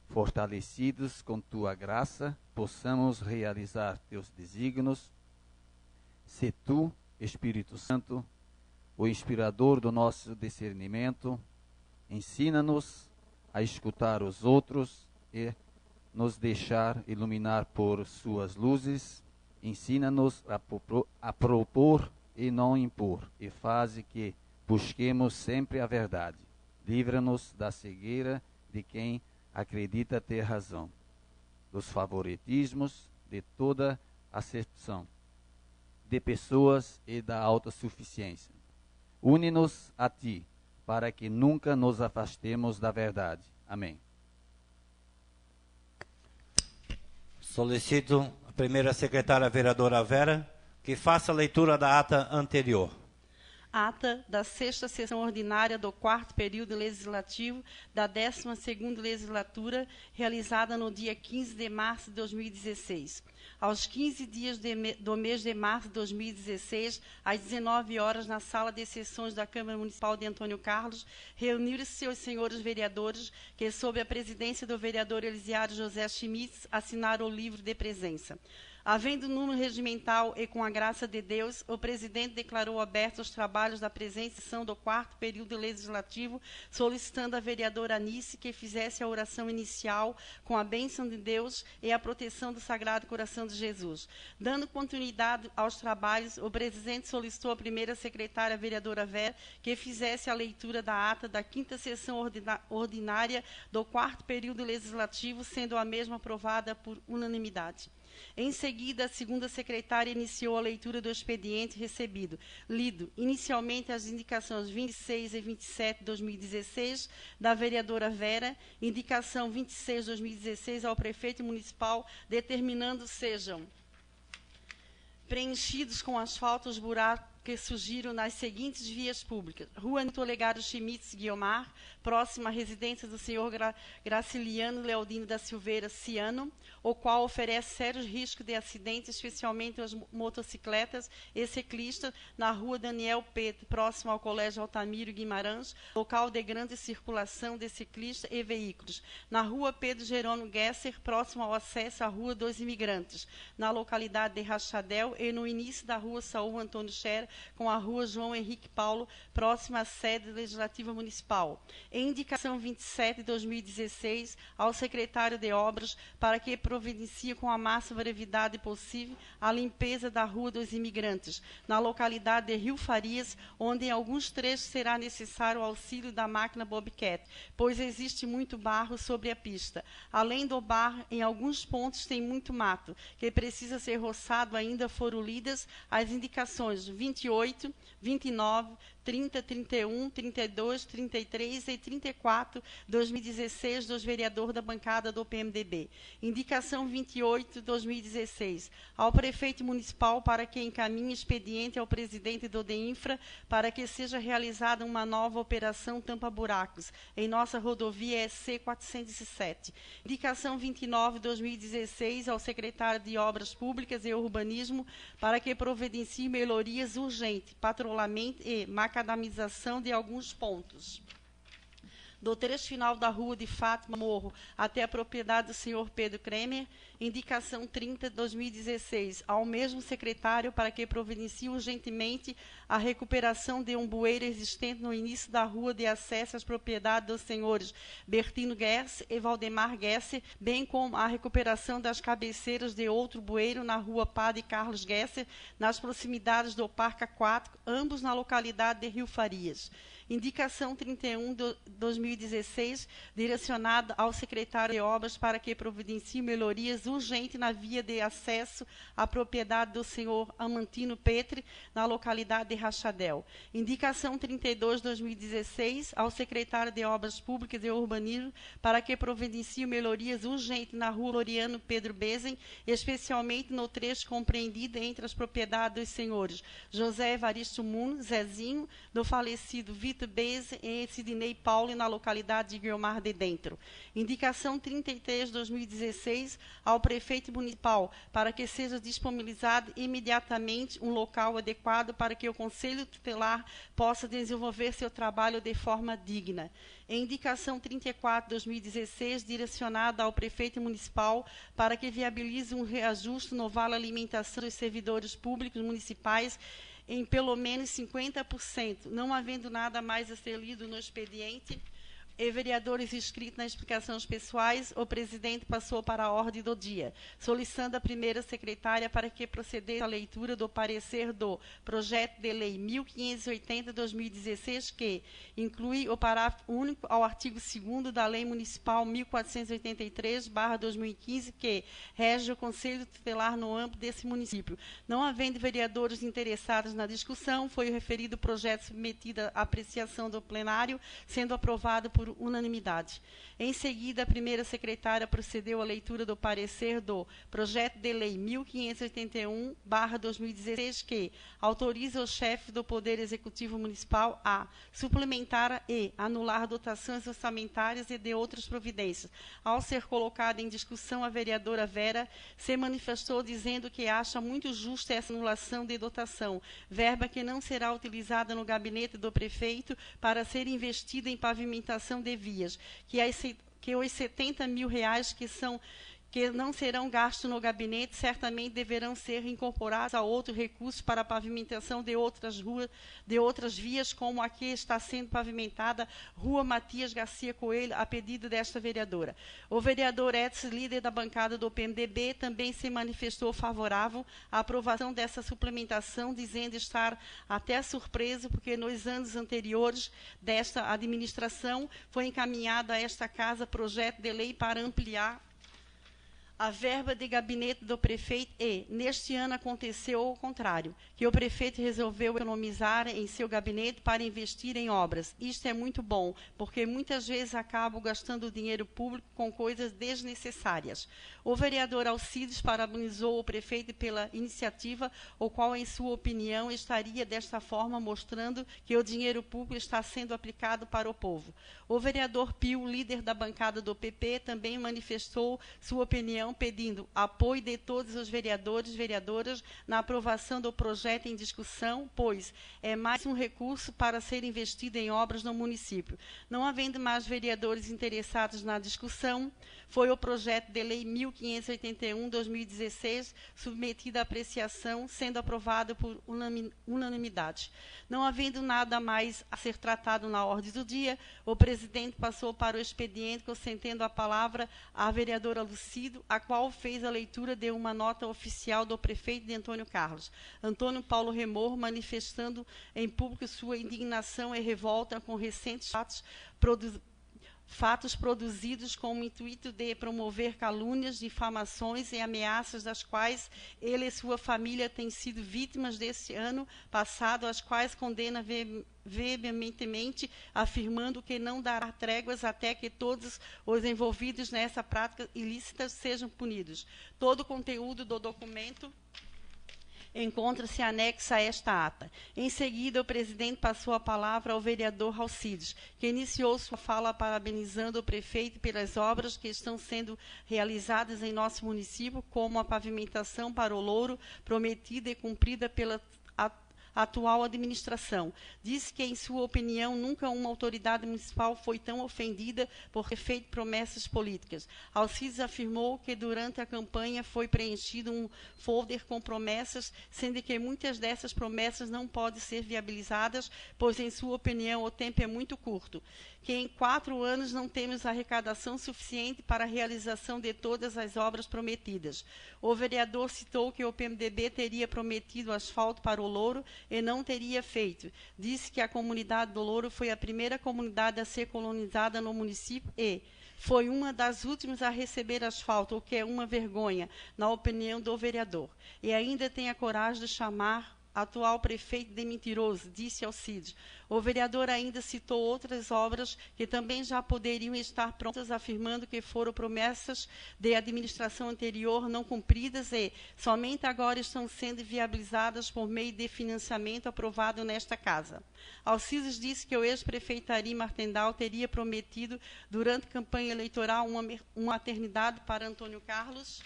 fortalecidos com tua graça, possamos realizar teus desígnios. Se tu, Espírito Santo, o inspirador do nosso discernimento, ensina-nos a escutar os outros e nos deixar iluminar por suas luzes. Ensina-nos a propor e não impor, e faze que busquemos sempre a verdade. Livra-nos da cegueira de quem acredita ter razão, dos favoritismos, de toda acepção de pessoas e da autossuficiência. Une-nos a ti, para que nunca nos afastemos da verdade. Amém. Solicito a primeira secretária vereadora Vera que faça a leitura da ata anterior. Ata da 6ª sessão ordinária do 4º período legislativo da 12ª legislatura, realizada no dia 15 de março de 2016. Aos 15 dias do mês de março de 2016, às 19 horas, na sala de sessões da Câmara Municipal de Antônio Carlos, reuniram-se os senhores vereadores que, sob a presidência do vereador Elisiário José Schmitz, assinaram o livro de presença. Havendo número regimental e com a graça de Deus, o presidente declarou abertos os trabalhos da presente sessão do 4º período legislativo, solicitando à vereadora Anice que fizesse a oração inicial com a bênção de Deus e a proteção do Sagrado Coração de Jesus. Dando continuidade aos trabalhos, o presidente solicitou à primeira secretária vereadora Vera que fizesse a leitura da ata da 5ª sessão ordinária do 4º período legislativo, sendo a mesma aprovada por unanimidade. Em seguida, a segunda secretária iniciou a leitura do expediente recebido, lido inicialmente as indicações 26 e 27 de 2016 da vereadora Vera, indicação 26 de 2016 ao prefeito municipal, determinando sejam preenchidos com asfalto os buracos que surgiram nas seguintes vias públicas: Rua Nito Olegário Schmitz Guiomar, próxima à residência do senhor Graciliano Leodino da Silveira Ciano, o qual oferece sérios riscos de acidente, especialmente às motocicletas e ciclistas, na Rua Daniel Pedro, próximo ao Colégio Altamiro Guimarães, local de grande circulação de ciclistas e veículos, na Rua Pedro Jerônimo Gesser, próximo ao acesso à Rua dos Imigrantes, na localidade de Rachadel, e no início da Rua Saúl Antônio Scherer, com a Rua João Henrique Paulo, próxima à sede legislativa municipal. Em indicação 27 de 2016, ao secretário de Obras, para que providencie com a máxima brevidade possível a limpeza da Rua dos Imigrantes, na localidade de Rio Farias, onde em alguns trechos será necessário o auxílio da máquina Bobcat, pois existe muito barro sobre a pista. Além do barro, em alguns pontos tem muito mato, que precisa ser roçado. Ainda foram lidas as indicações 28, 29, 30, 31, 32, 33 e 34, 2016, dos vereadores da bancada do PMDB. Indicação 28, 2016, ao prefeito municipal para que encaminhe expediente ao presidente do DEINFRA para que seja realizada uma nova operação tampa-buracos em nossa rodovia SC 407. Indicação 29, 2016, ao secretário de Obras Públicas e Urbanismo para que providencie melhorias urgentes, patrulhamento e macadamização de alguns pontos do trecho final da Rua de Fátima Morro até a propriedade do senhor Pedro Kremer. Indicação 30 de 2016, ao mesmo secretário para que providencie urgentemente a recuperação de um bueiro existente no início da rua de acesso às propriedades dos senhores Bertino Guerce e Valdemar Guerce, bem como a recuperação das cabeceiras de outro bueiro na Rua Padre Carlos Guerce, nas proximidades do Parque Aquático, ambos na localidade de Rio Farias. Indicação 31 de 2016, direcionada ao secretário de Obras para que providencie melhorias urgentes na via de acesso à propriedade do senhor Amantino Petre, na localidade de Rachadel. Indicação 32 de 2016, ao secretário de Obras Públicas e Urbanismo para que providencie melhorias urgentes na Rua Loriano Pedro Bezen, especialmente no trecho compreendido entre as propriedades dos senhores José Evaristo Muno, Zezinho, do falecido Vitor Bez e Sidney Paulo, na localidade de Guiomar de Dentro. Indicação 33 de 2016, ao ao prefeito municipal para que seja disponibilizado imediatamente um local adequado para que o Conselho Tutelar possa desenvolver seu trabalho de forma digna. Em indicação 34/2016, direcionada ao prefeito municipal para que viabilize um reajuste no vale alimentação dos servidores públicos municipais em pelo menos 50%, não havendo nada mais a ser lido no expediente, e vereadores inscritos nas explicações pessoais, o presidente passou para a ordem do dia, solicitando a primeira secretária para que procedesse à leitura do parecer do projeto de lei 1580/2016, que inclui o parágrafo único ao artigo 2º da lei municipal 1483/2015, que rege o Conselho Tutelar no âmbito desse município. Não havendo vereadores interessados na discussão, foi o referido projeto submetido à apreciação do plenário, sendo aprovado por unanimidade. Em seguida, a primeira secretária procedeu à leitura do parecer do projeto de lei 1581/2016, que autoriza o chefe do Poder Executivo Municipal a suplementar e anular dotações orçamentárias e de outras providências. Ao ser colocada em discussão, a vereadora Vera se manifestou dizendo que acha muito justa essa anulação de dotação, verba que não será utilizada no gabinete do prefeito para ser investida em pavimentação de vias, que os 70 mil reais que não serão gastos no gabinete certamente deverão ser incorporados a outros recursos para a pavimentação de outras vias, como a que está sendo pavimentada Rua Matias Garcia Coelho, a pedido desta vereadora. O vereador Edson, líder da bancada do PMDB, também se manifestou favorável à aprovação dessa suplementação, dizendo estar até surpreso, porque nos anos anteriores desta administração foi encaminhado a esta casa projeto de lei para ampliar a verba de gabinete do prefeito e, neste ano, aconteceu o contrário, que o prefeito resolveu economizar em seu gabinete para investir em obras. Isto é muito bom, porque muitas vezes acabo gastando dinheiro público com coisas desnecessárias. O vereador Alcides parabenizou o prefeito pela iniciativa, o qual, em sua opinião, estaria desta forma mostrando que o dinheiro público está sendo aplicado para o povo. O vereador Pio, líder da bancada do PP, também manifestou sua opinião, pedindo apoio de todos os vereadores e vereadoras na aprovação do projeto em discussão, pois é mais um recurso para ser investido em obras no município. Não havendo mais vereadores interessados na discussão, foi o projeto de lei 1581/2016 submetido à apreciação, sendo aprovado por unanimidade. Não havendo nada mais a ser tratado na ordem do dia, o presidente passou para o expediente, concedendo a palavra à vereadora Lucido, a qual fez a leitura de uma nota oficial do prefeito de Antônio Carlos, Antônio Paulo Remor, manifestando em público sua indignação e revolta com recentes fatos produzidos com o intuito de promover calúnias, difamações e ameaças das quais ele e sua família têm sido vítimas deste ano passado, as quais condena veementemente, afirmando que não dará tréguas até que todos os envolvidos nessa prática ilícita sejam punidos. Todo o conteúdo do documento encontra-se anexa a esta ata. Em seguida, o presidente passou a palavra ao vereador Alcides, que iniciou sua fala parabenizando o prefeito pelas obras que estão sendo realizadas em nosso município, como a pavimentação para o Louro, prometida e cumprida pela atual administração. Disse que, em sua opinião, nunca uma autoridade municipal foi tão ofendida por ter feito promessas políticas. Alcides afirmou que durante a campanha foi preenchido um folder com promessas, sendo que muitas dessas promessas não podem ser viabilizadas, pois, em sua opinião, o tempo é muito curto, que em 4 anos não temos arrecadação suficiente para a realização de todas as obras prometidas. O vereador citou que o PMDB teria prometido asfalto para o Louro e não teria feito. Disse que a comunidade do Louro foi a primeira comunidade a ser colonizada no município e foi uma das últimas a receber asfalto, o que é uma vergonha, na opinião do vereador. E ainda tem a coragem de chamar atual prefeito de mentiroso, disse Alcides. O vereador ainda citou outras obras que também já poderiam estar prontas, afirmando que foram promessas de administração anterior não cumpridas e somente agora estão sendo viabilizadas por meio de financiamento aprovado nesta casa. Alcides disse que o ex-prefeito Ari Martendal teria prometido, durante a campanha eleitoral, uma maternidade para Antônio Carlos,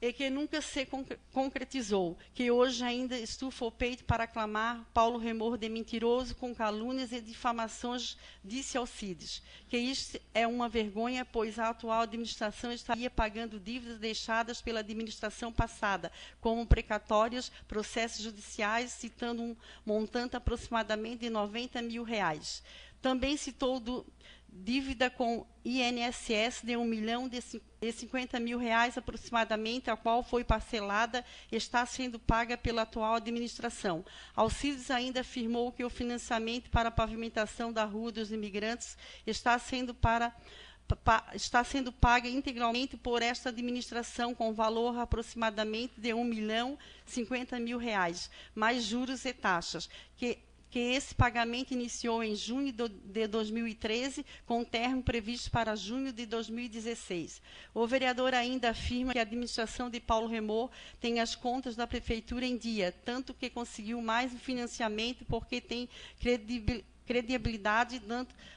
e que nunca se concretizou, que hoje ainda estufa o peito para aclamar Paulo Remor de mentiroso com calúnias e difamações, disse Alcides, que isto é uma vergonha, pois a atual administração estaria pagando dívidas deixadas pela administração passada, como precatórios, processos judiciais, citando um montante aproximadamente de R$90 mil. Também citou dívida com INSS de R$1.050 mil aproximadamente, a qual foi parcelada e está sendo paga pela atual administração. Alcides ainda afirmou que o financiamento para a pavimentação da Rua dos Imigrantes está sendo paga integralmente por esta administração, com valor aproximadamente de R$1.050 mil, mais juros e taxas, que esse pagamento iniciou em junho de 2013, com termo previsto para junho de 2016. O vereador ainda afirma que a administração de Paulo Remor tem as contas da prefeitura em dia, tanto que conseguiu mais financiamento porque tem credibilidade,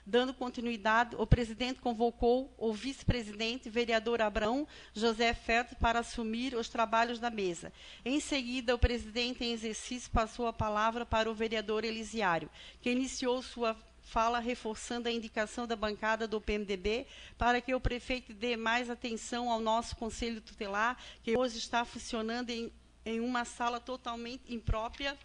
dando continuidade. O presidente convocou o vice-presidente, vereador Abraão José Ferto, para assumir os trabalhos da mesa. Em seguida, o presidente em exercício passou a palavra para o vereador Elisiário, que iniciou sua fala reforçando a indicação da bancada do PMDB para que o prefeito dê mais atenção ao nosso conselho tutelar, que hoje está funcionando em uma sala totalmente imprópria,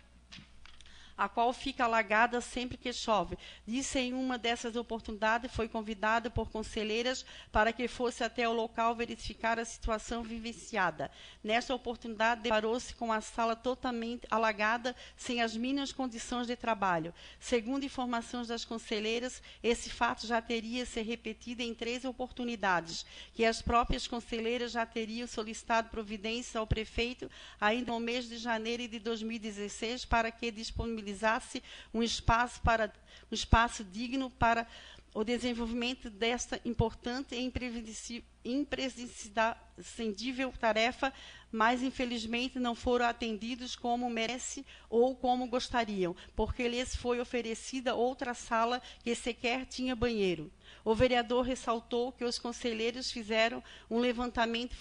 a qual fica alagada sempre que chove. Disse em uma dessas oportunidades, foi convidada por conselheiras para que fosse até o local verificar a situação vivenciada. Nesta oportunidade, deparou-se com a sala totalmente alagada, sem as mínimas condições de trabalho. Segundo informações das conselheiras, esse fato já teria se repetido em 3 oportunidades, que as próprias conselheiras já teriam solicitado providências ao prefeito ainda no mês de janeiro de 2016 para que disponibilizasse um espaço digno para o desenvolvimento desta importante e imprescindível tarefa, mas infelizmente não foram atendidos como merece ou como gostariam, porque lhes foi oferecida outra sala que sequer tinha banheiro. O vereador ressaltou que os conselheiros fizeram um levantamento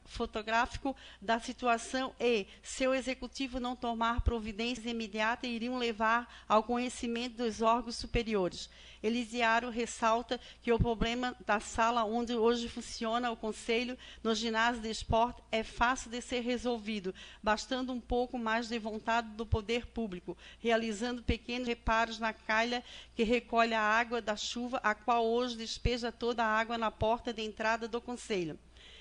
fotográfico da situação e, se o executivo não tomar providências imediatas, iriam levar ao conhecimento dos órgãos superiores. Elisiário ressalta que o problema da sala onde hoje funciona o Conselho, no ginásio de esporte, é fácil de ser resolvido, bastando um pouco mais de vontade do poder público, realizando pequenos reparos na calha que recolhe a água da chuva, a qual hoje despeja toda a água na porta de entrada do Conselho.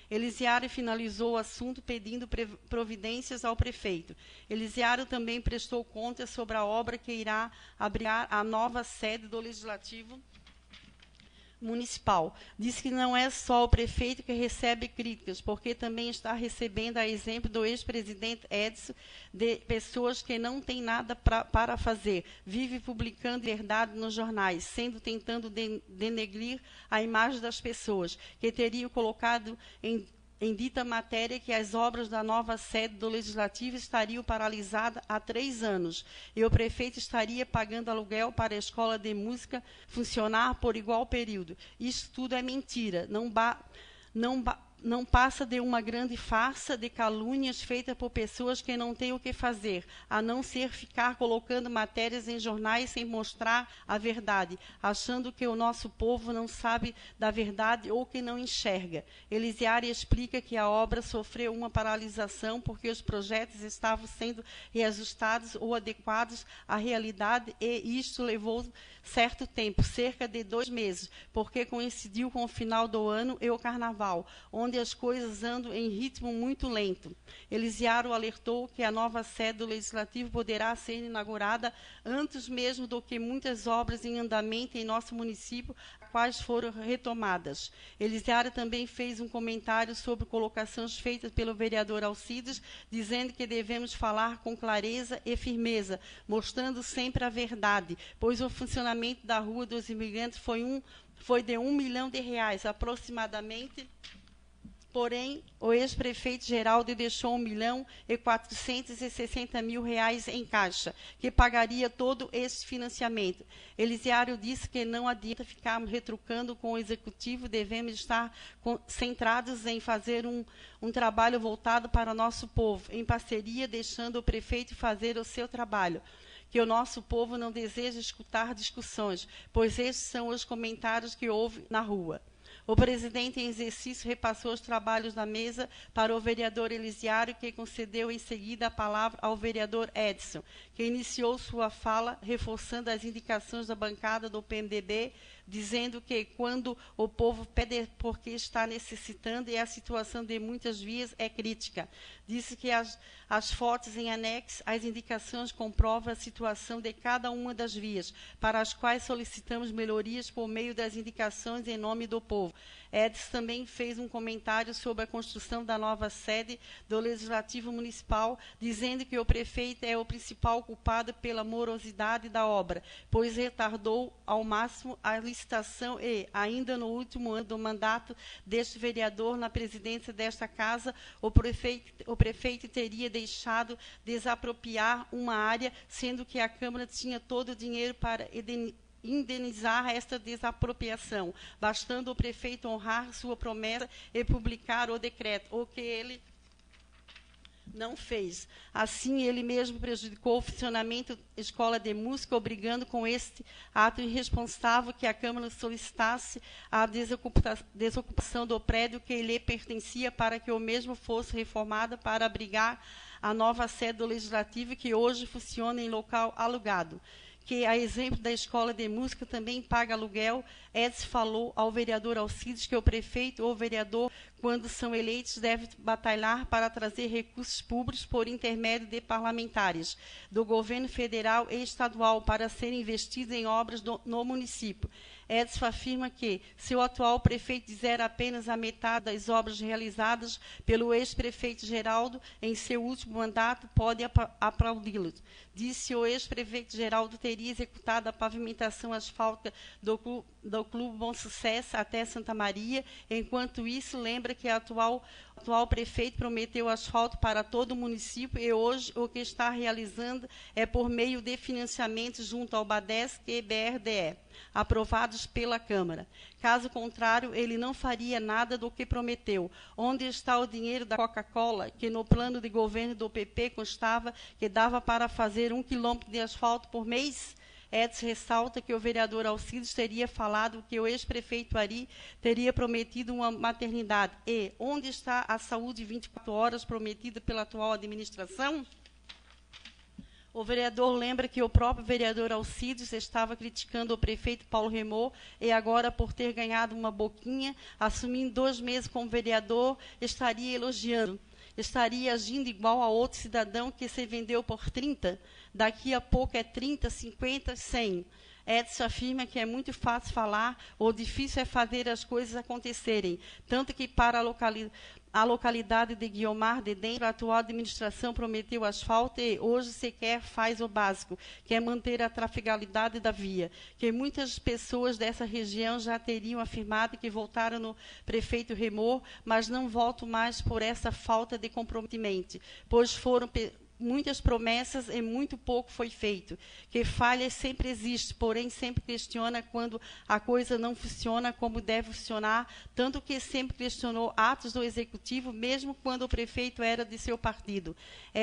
Elisiário finalizou o assunto pedindo providências ao prefeito. Elisiário também prestou contas sobre a obra que irá abrir a nova sede do Legislativo Municipal. Diz que não é só o prefeito que recebe críticas, porque também está recebendo, a exemplo do ex-presidente Edson, de pessoas que não têm nada para fazer, vive publicando verdade nos jornais, tentando denegrir a imagem das pessoas, que teriam colocado em dita matéria que as obras da nova sede do Legislativo estariam paralisadas há 3 anos e o prefeito estaria pagando aluguel para a escola de música funcionar por igual período. Isso tudo é mentira. Não passa de uma grande farsa de calúnias feita por pessoas que não têm o que fazer, a não ser ficar colocando matérias em jornais sem mostrar a verdade, achando que o nosso povo não sabe da verdade ou que não enxerga. Elisiário explica que a obra sofreu uma paralisação porque os projetos estavam sendo reajustados ou adequados à realidade e isto levou certo tempo, cerca de 2 meses, porque coincidiu com o final do ano e o Carnaval, onde as coisas andam em ritmo muito lento. Elisiário alertou que a nova sede do Legislativo poderá ser inaugurada antes mesmo do que muitas obras em andamento em nosso município, quais foram retomadas. Elisiário também fez um comentário sobre colocações feitas pelo vereador Alcides, dizendo que devemos falar com clareza e firmeza, mostrando sempre a verdade, pois o funcionamento da Rua dos Imigrantes foi de R$1 milhão, aproximadamente, Porém, o ex-prefeito Geraldo deixou R$1.460.000 em caixa, que pagaria todo esse financiamento. Elisiário disse que não adianta ficarmos retrucando com o executivo, devemos estar centrados em fazer um trabalho voltado para o nosso povo, em parceria, deixando o prefeito fazer o seu trabalho. Que o nosso povo não deseja escutar discussões, pois esses são os comentários que houve na rua. O presidente em exercício repassou os trabalhos da mesa para o vereador Elisiário, que concedeu em seguida a palavra ao vereador Edson, que iniciou sua fala reforçando as indicações da bancada do PMDB, dizendo que quando o povo pede porque está necessitando e a situação de muitas vias é crítica. Disse que as fotos em anexo às indicações comprovam a situação de cada uma das vias, para as quais solicitamos melhorias por meio das indicações em nome do povo. Edson também fez um comentário sobre a construção da nova sede do Legislativo Municipal, dizendo que o prefeito é o principal culpado pela morosidade da obra, pois retardou ao máximo a licitação e, ainda no último ano do mandato deste vereador na presidência desta casa, o prefeito teria deixado desapropriar uma área, sendo que a Câmara tinha todo o dinheiro para indenizar esta desapropriação, bastando o prefeito honrar sua promessa e publicar o decreto, o que ele não fez. Assim, ele mesmo prejudicou o funcionamento da escola de música, obrigando com este ato irresponsável que a Câmara solicitasse a desocupação do prédio que lhe pertencia para que o mesmo fosse reformado para abrigar a nova sede do Legislativo, que hoje funciona em local alugado. Que, a exemplo da escola de música, também paga aluguel. Edson falou ao vereador Alcides que o prefeito ou vereador, quando são eleitos, deve batalhar para trazer recursos públicos por intermédio de parlamentares do governo federal e estadual para serem investidos em obras no município. Edson afirma que, se o atual prefeito fizer apenas a metade das obras realizadas pelo ex-prefeito Geraldo em seu último mandato, pode aplaudi-lo. Disse o ex-prefeito Geraldo teria executado a pavimentação asfáltica do Clube Bom Sucesso até Santa Maria. Enquanto isso, lembra que o atual prefeito prometeu asfalto para todo o município e hoje o que está realizando é por meio de financiamentos junto ao BADESC e BRDE, aprovados pela Câmara. Caso contrário, ele não faria nada do que prometeu. Onde está o dinheiro da Coca-Cola, que no plano de governo do PP constava que dava para fazer 1 quilômetro de asfalto por mês? Edson ressalta que o vereador Alcides teria falado que o ex-prefeito Ari teria prometido uma maternidade. E onde está a saúde 24 horas prometida pela atual administração? O vereador lembra que o próprio vereador Alcides estava criticando o prefeito Paulo Remor e agora, por ter ganhado uma boquinha, assumindo 2 meses como vereador, estaria elogiando. Estaria agindo igual a outro cidadão que se vendeu por 30, daqui a pouco é 30, 50, 100. Edson afirma que é muito fácil falar, o difícil é fazer as coisas acontecerem, tanto que para a localidade de Guiomar de Dentro, a atual administração prometeu asfalto e hoje sequer faz o básico, que é manter a trafegabilidade da via, que muitas pessoas dessa região já teriam afirmado que votaram no prefeito Remor, mas não votam mais por essa falta de comprometimento, pois foram muitas promessas e muito pouco foi feito. Que falha sempre existe, porém sempre questiona quando a coisa não funciona como deve funcionar, tanto que sempre questionou atos do Executivo, mesmo quando o prefeito era de seu partido.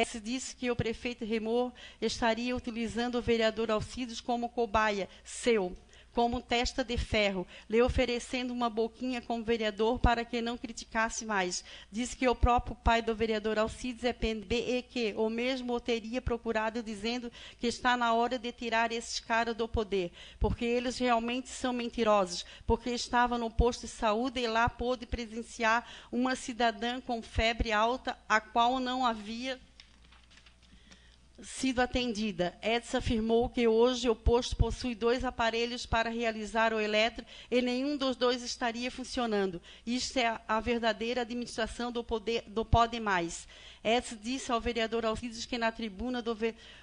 Se disse que o prefeito Remor estaria utilizando o vereador Alcides como cobaia seu, como testa de ferro, lhe oferecendo uma boquinha como vereador para que não criticasse mais. Diz que o próprio pai do vereador Alcides é PNB e que o mesmo o teria procurado, dizendo que está na hora de tirar esses caras do poder, porque eles realmente são mentirosos, porque estava no posto de saúde e lá pôde presenciar uma cidadã com febre alta, a qual não havia sido atendida. Edson afirmou que hoje o posto possui 2 aparelhos para realizar o eletro e nenhum dos 2 estaria funcionando. Isto é a verdadeira administração do Pode Mais. Edson disse ao vereador Alcides que na tribuna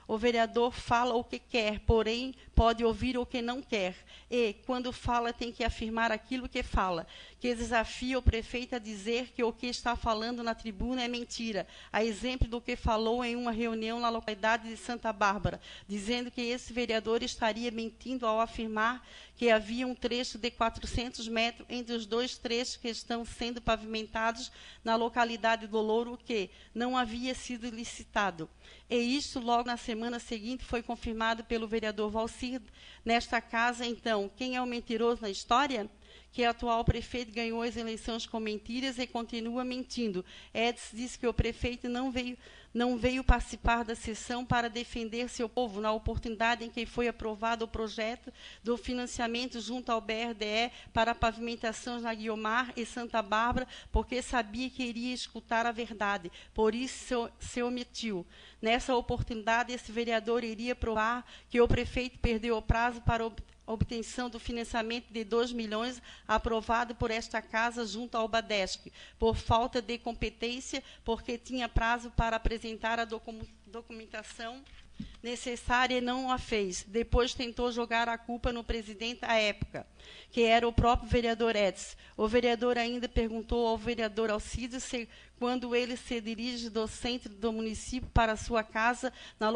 o vereador fala o que quer, porém pode ouvir o que não quer. E, quando fala, tem que afirmar aquilo que fala. Que desafia o prefeito a dizer que o que está falando na tribuna é mentira. A exemplo do que falou em uma reunião na localidade de Santa Bárbara, dizendo que esse vereador estaria mentindo ao afirmar que havia um trecho de 400 metros entre os 2 trechos que estão sendo pavimentados na localidade do Louro, que não havia sido licitado. E isso, logo na semana seguinte, foi confirmado pelo vereador Valcir nesta casa. Então, quem é o mentiroso na história? Que o atual prefeito ganhou as eleições com mentiras e continua mentindo. Edson disse que o prefeito não veio participar da sessão para defender seu povo, na oportunidade em que foi aprovado o projeto do financiamento junto ao BRDE para pavimentações na Guiomar e Santa Bárbara, porque sabia que iria escutar a verdade, por isso se omitiu. Nessa oportunidade, esse vereador iria provar que o prefeito perdeu o prazo para obtenção do financiamento de 2 milhões aprovado por esta casa junto ao Badesc, por falta de competência, porque tinha prazo para apresentar a documentação necessária e não a fez. Depois tentou jogar a culpa no presidente à época, que era o próprio vereador Edson. O vereador ainda perguntou ao vereador Alcides se, quando ele se dirige do centro do município para sua casa, na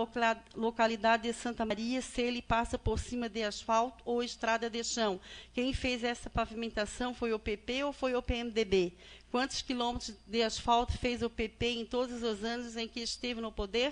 localidade de Santa Maria, se ele passa por cima de asfalto ou estrada de chão. Quem fez essa pavimentação foi o PP ou foi o PMDB? Quantos quilômetros de asfalto fez o PP em todos os anos em que esteve no poder?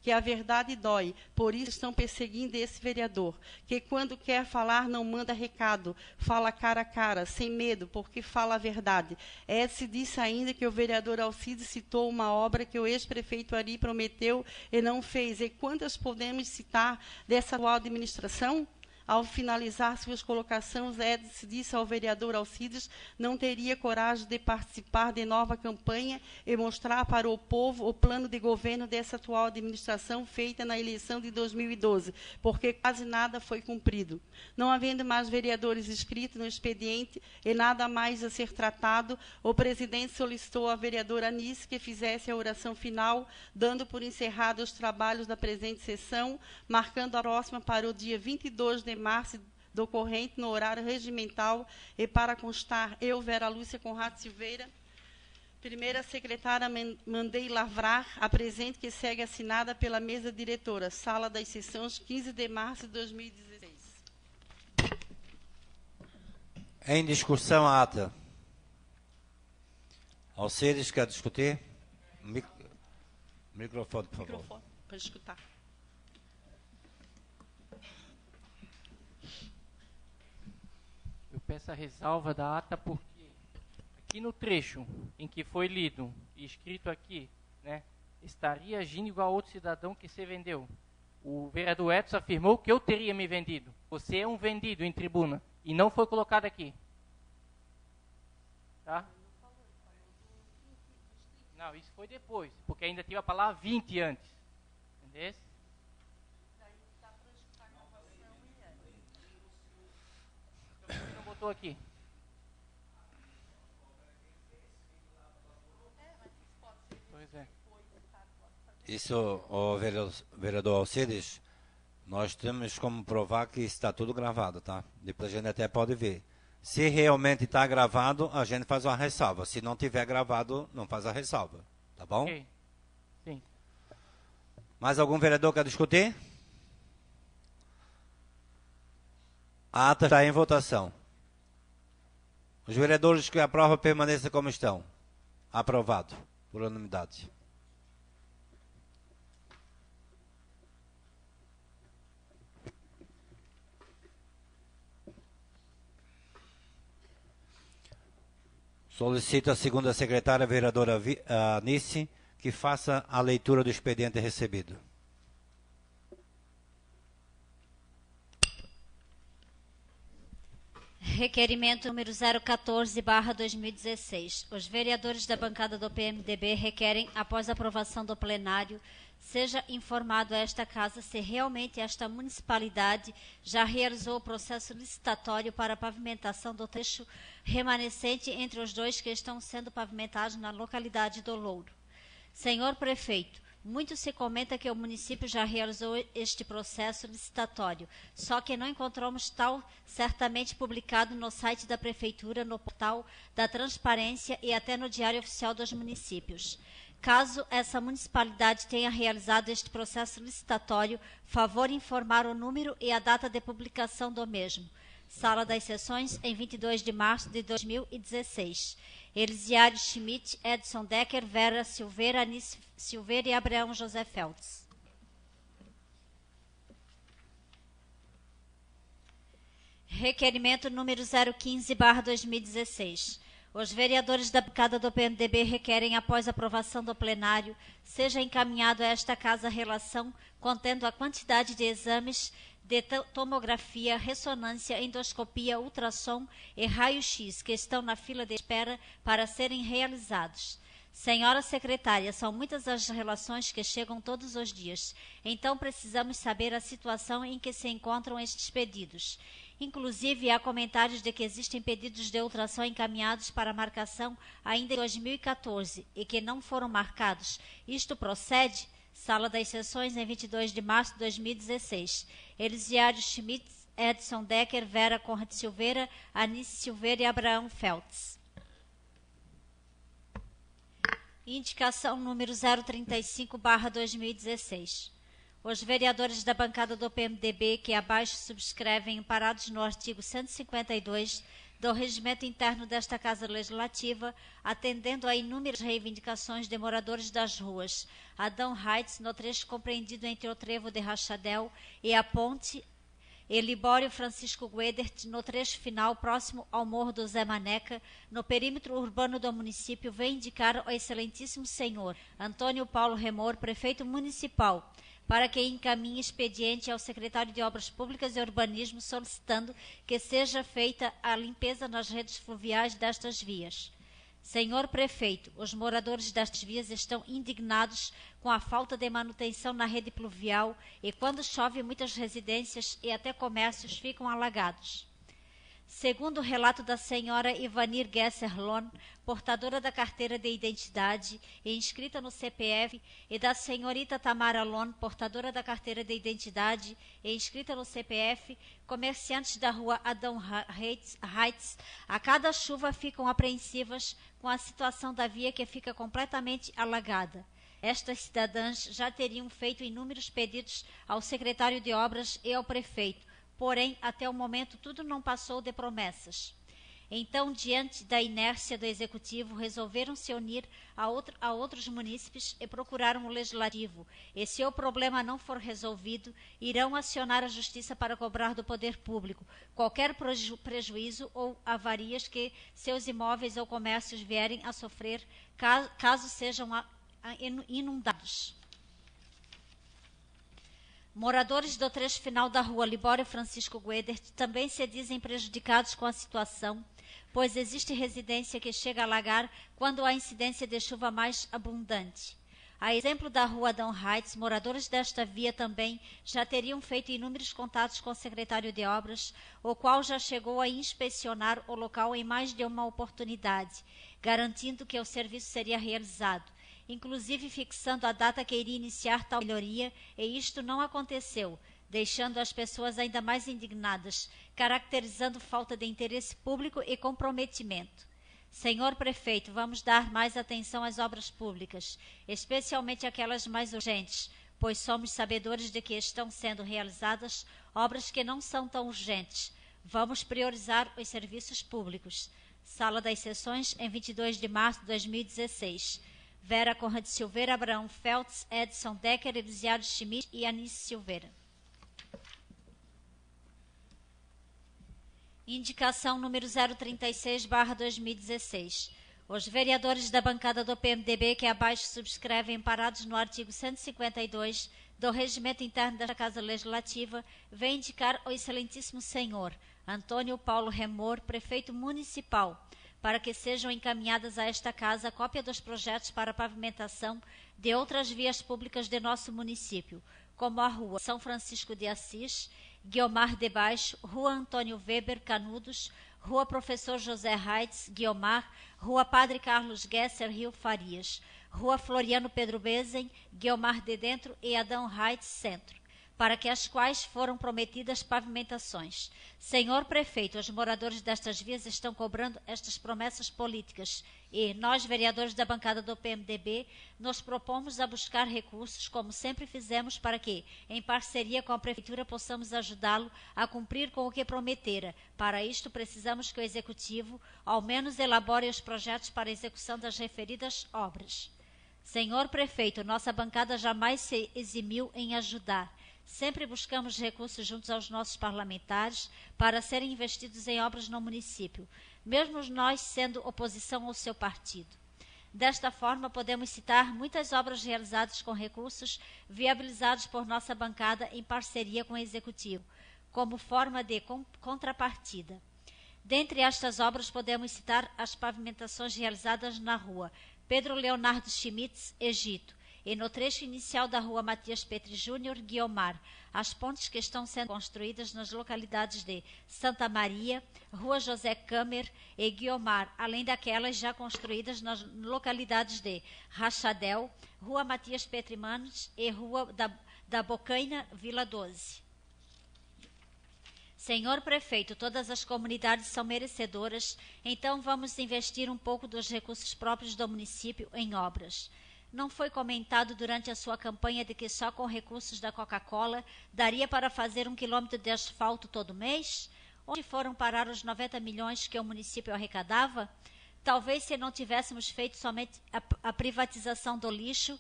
Que a verdade dói, por isso estão perseguindo esse vereador, que quando quer falar não manda recado, fala cara a cara, sem medo, porque fala a verdade. Edson disse ainda que o vereador Alcides citou uma obra que o ex-prefeito Ari prometeu e não fez. E quantas podemos citar dessa atual administração? Ao finalizar suas colocações, Edson disse ao vereador Alcides não teria coragem de participar de nova campanha e mostrar para o povo o plano de governo dessa atual administração feita na eleição de 2012, porque quase nada foi cumprido. Não havendo mais vereadores inscritos no expediente e nada mais a ser tratado, o presidente solicitou à vereadora Anice que fizesse a oração final, dando por encerrados os trabalhos da presente sessão, marcando a próxima para o dia 22 de março do corrente, no horário regimental, e para constar, eu, Vera Lúcia Conrado Silveira, primeira secretária, mandei lavrar a presente que segue assinada pela mesa diretora, sala das sessões, 15 de março de 2016. Em discussão a ata. Alcides, quer discutir? Microfone, por favor. Microfone, para escutar. Eu peço a ressalva da ata porque aqui no trecho em que foi lido e escrito aqui, né, estaria agindo igual a outro cidadão que se vendeu. O vereador Edson afirmou que eu teria me vendido. Você é um vendido em tribuna e não foi colocado aqui. Tá? Não, isso foi depois, porque ainda tive a palavra 20 antes. Entendeu? Não botou aqui. Pois é. Isso, o vereador Alcides, nós temos como provar que está tudo gravado, tá? Depois a gente até pode ver. Se realmente está gravado, a gente faz uma ressalva. Se não tiver gravado, não faz a ressalva. Tá bom? Ok. Sim. Mais algum vereador quer discutir? A ata está em votação. Os vereadores que aprovam permaneçam como estão. Aprovado, por unanimidade. Solicito a segunda secretária, vereadora Anice, que faça a leitura do expediente recebido. Requerimento número 014/2016. Os vereadores da bancada do PMDB requerem, após a aprovação do plenário, seja informado a esta Casa se realmente esta municipalidade já realizou o processo licitatório para a pavimentação do trecho remanescente entre os dois que estão sendo pavimentados na localidade do Louro. Senhor Prefeito, muito se comenta que o município já realizou este processo licitatório, só que não encontramos tal certamente publicado no site da Prefeitura, no portal da Transparência e até no Diário Oficial dos Municípios. Caso essa municipalidade tenha realizado este processo licitatório, favor informar o número e a data de publicação do mesmo. Sala das Sessões, em 22 de março de 2016. Elisiário Schmidt, Edson Decker, Vera Silveira, Anice Silveira e Abraão José Feltz. Requerimento número 015/2016. Os vereadores da bancada do PMDB requerem, após aprovação do plenário, seja encaminhado a esta Casa relação contendo a quantidade de exames de tomografia, ressonância, endoscopia, ultrassom e raio-x que estão na fila de espera para serem realizados. Senhora secretária, são muitas as relações que chegam todos os dias, então precisamos saber a situação em que se encontram estes pedidos. Inclusive, há comentários de que existem pedidos de ultrassom encaminhados para marcação ainda em 2014 e que não foram marcados. Isto procede? Sala das Sessões, em 22 de março de 2016. Elisiário Schmidt, Edson Decker, Vera Conrad Silveira, Anice Silveira e Abraão Feltz. Indicação número 035/2016. Os vereadores da bancada do PMDB que abaixo subscrevem, amparados no artigo 152 do Regimento Interno desta Casa Legislativa, atendendo a inúmeras reivindicações de moradores das ruas Adão Heights, no trecho compreendido entre o trevo de Rachadel e a ponte, e Libório Francisco Guedert, no trecho final próximo ao Morro do Zé Maneca, no perímetro urbano do município, vem indicar ao excelentíssimo senhor Antônio Paulo Remor, prefeito municipal, para que encaminhe expediente ao secretário de Obras Públicas e Urbanismo solicitando que seja feita a limpeza nas redes fluviais destas vias. Senhor Prefeito, os moradores destas vias estão indignados com a falta de manutenção na rede pluvial e quando chove muitas residências e até comércios ficam alagados. Segundo o relato da senhora Ivanir Gesser Lon, portadora da carteira de identidade e inscrita no CPF, e da senhorita Tamara Lon, portadora da carteira de identidade e inscrita no CPF, comerciantes da rua Adão Heights, a cada chuva ficam apreensivas com a situação da via que fica completamente alagada. Estas cidadãs já teriam feito inúmeros pedidos ao secretário de Obras e ao prefeito, porém, até o momento, tudo não passou de promessas. Então, diante da inércia do Executivo, resolveram se unir a outros munícipes e procuraram o Legislativo. E se o problema não for resolvido, irão acionar a Justiça para cobrar do poder público qualquer prejuízo ou avarias que seus imóveis ou comércios vierem a sofrer caso sejam inundados. Moradores do trecho final da rua Libório Francisco Guedert também se dizem prejudicados com a situação, pois existe residência que chega a alagar quando há incidência de chuva mais abundante. A exemplo da rua Adão Heights, moradores desta via também já teriam feito inúmeros contatos com o secretário de Obras, o qual já chegou a inspecionar o local em mais de uma oportunidade, garantindo que o serviço seria realizado, inclusive fixando a data que iria iniciar tal melhoria, e isto não aconteceu, deixando as pessoas ainda mais indignadas, caracterizando falta de interesse público e comprometimento. Senhor Prefeito, vamos dar mais atenção às obras públicas, especialmente aquelas mais urgentes, pois somos sabedores de que estão sendo realizadas obras que não são tão urgentes. Vamos priorizar os serviços públicos. Sala das Sessões, em 22 de março de 2016. Vera Conrad Silveira, Abraão Feltz, Edson Decker, Elisiário Schmidt e Anice Silveira. Indicação número 036/2016. Os vereadores da bancada do PMDB que abaixo subscrevem, amparados no artigo 152 do Regimento Interno da Casa Legislativa, vêm indicar ao excelentíssimo senhor Antônio Paulo Remor, prefeito municipal, para que sejam encaminhadas a esta casa cópia dos projetos para pavimentação de outras vias públicas de nosso município, como a Rua São Francisco de Assis, Guiomar de Baixo, Rua Antônio Weber, Canudos, Rua Professor José Reitz, Guiomar, Rua Padre Carlos Gesser, Rio Farias, Rua Floriano Pedro Bezen, Guiomar de Dentro e Adão Reitz, Centro, para que as quais foram prometidas pavimentações. Senhor Prefeito, os moradores destas vias estão cobrando estas promessas políticas e nós, vereadores da bancada do PMDB, nos propomos a buscar recursos, como sempre fizemos, para que, em parceria com a Prefeitura, possamos ajudá-lo a cumprir com o que prometera. Para isto, precisamos que o Executivo, ao menos, elabore os projetos para a execução das referidas obras. Senhor Prefeito, nossa bancada jamais se eximiu em ajudar. Sempre buscamos recursos juntos aos nossos parlamentares para serem investidos em obras no município, mesmo nós sendo oposição ao seu partido. Desta forma, podemos citar muitas obras realizadas com recursos viabilizados por nossa bancada em parceria com o Executivo, como forma de contrapartida. Dentre estas obras, podemos citar as pavimentações realizadas na rua Pedro Leonardo Schmitz, Egito, e no trecho inicial da Rua Matias Petri Júnior, Guiomar, as pontes que estão sendo construídas nas localidades de Santa Maria, Rua José Câmer e Guiomar, além daquelas já construídas nas localidades de Rachadel, Rua Matias Petri Manos e Rua da Bocaina, Vila 12. Senhor Prefeito, todas as comunidades são merecedoras, então vamos investir um pouco dos recursos próprios do município em obras. Não foi comentado durante a sua campanha de que só com recursos da Coca-Cola daria para fazer 1 quilômetro de asfalto todo mês? Onde foram parar os 90 milhões que o município arrecadava? Talvez se não tivéssemos feito somente a privatização do lixo,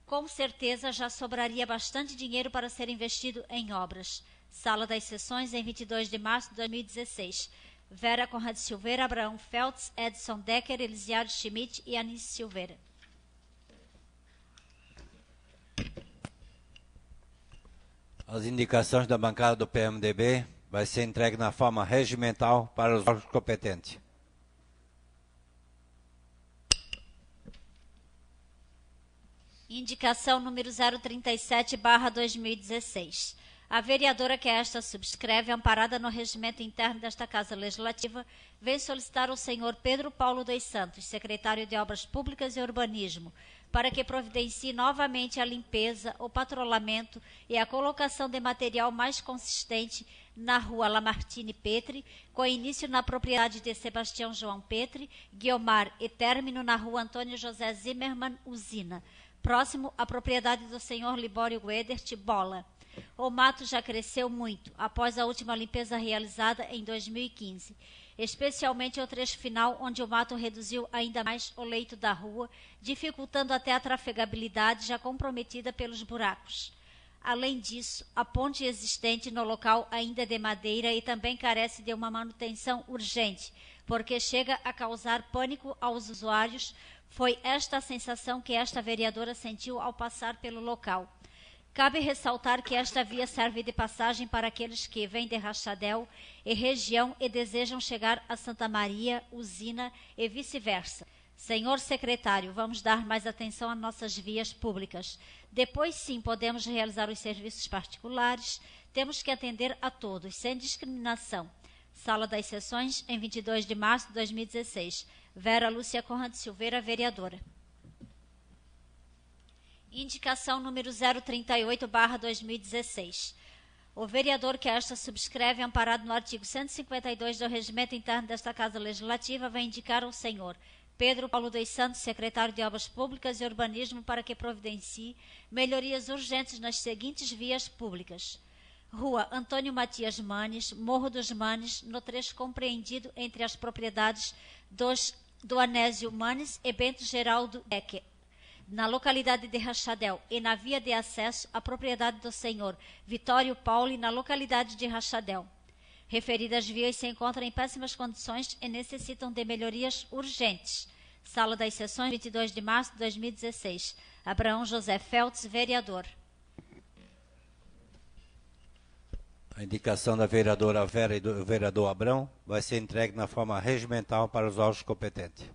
com certeza já sobraria bastante dinheiro para ser investido em obras. Sala das Sessões, em 22 de março de 2016. Vera Conrad Silveira, Abraão Feltz, Edson Decker, Elisiário Schmidt e Anice Silveira. As indicações da bancada do PMDB vai ser entregue na forma regimental para os órgãos competentes. Indicação número 037/2016. A vereadora que esta subscreve, amparada no regimento interno desta Casa Legislativa, vem solicitar ao senhor Pedro Paulo dos Santos, secretário de Obras Públicas e Urbanismo, para que providencie novamente a limpeza, o patrulhamento e a colocação de material mais consistente na rua Lamartine Petri, com início na propriedade de Sebastião João Petri, Guiomar, e término na rua Antônio José Zimmermann, Usina, próximo à propriedade do senhor Libório Guedert, Bola. O mato já cresceu muito após a última limpeza realizada em 2015, especialmente o trecho final, onde o mato reduziu ainda mais o leito da rua, dificultando até a trafegabilidade já comprometida pelos buracos. Além disso, a ponte existente no local ainda é de madeira e também carece de uma manutenção urgente, porque chega a causar pânico aos usuários. Foi esta a sensação que esta vereadora sentiu ao passar pelo local. Cabe ressaltar que esta via serve de passagem para aqueles que vêm de Rachadel e região e desejam chegar a Santa Maria, Usina e vice-versa. Senhor secretário, vamos dar mais atenção às nossas vias públicas. Depois, sim, podemos realizar os serviços particulares. Temos que atender a todos, sem discriminação. Sala das Sessões, em 22 de março de 2016. Vera Lúcia Conrad Silveira, vereadora. Indicação número 038/2016. O vereador que esta subscreve, amparado no artigo 152 do Regimento Interno desta Casa Legislativa, vai indicar ao senhor Pedro Paulo dos Santos, secretário de Obras Públicas e Urbanismo, para que providencie melhorias urgentes nas seguintes vias públicas. Rua Antônio Matias Manes, Morro dos Manes, no trecho compreendido entre as propriedades do Anésio Manes e Bento Geraldo Becker, na localidade de Rachadel, e na via de acesso à propriedade do senhor Vitório Pauli, na localidade de Rachadel. Referidas vias se encontram em péssimas condições e necessitam de melhorias urgentes. Sala das Sessões, 22 de março de 2016. Abraão José Feltz, vereador. A indicação da vereadora Vera e do vereador Abrão vai ser entregue na forma regimental para os órgãos competentes.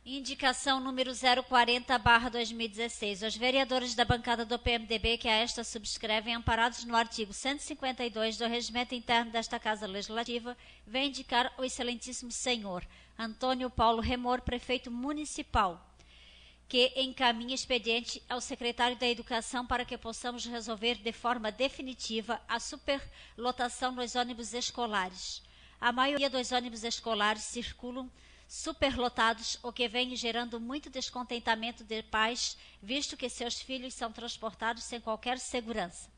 Indicação número 040/2016. Os vereadores da bancada do PMDB que a esta subscrevem, amparados no artigo 152 do Regimento Interno desta Casa Legislativa, vêm indicar o excelentíssimo senhor Antônio Paulo Remor, prefeito municipal, que encaminhe expediente ao secretário da Educação para que possamos resolver de forma definitiva a superlotação nos ônibus escolares. A maioria dos ônibus escolares circulam superlotados, o que vem gerando muito descontentamento de pais, visto que seus filhos são transportados sem qualquer segurança.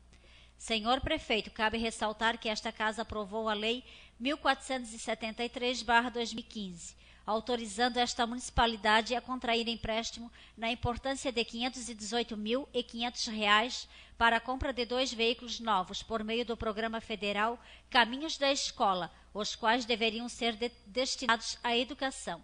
Senhor prefeito, cabe ressaltar que esta casa aprovou a Lei 1473/2015, autorizando esta municipalidade a contrair empréstimo na importância de R$ 518.500 para a compra de 2 veículos novos por meio do Programa Federal Caminhos da Escola, os quais deveriam ser destinados à educação.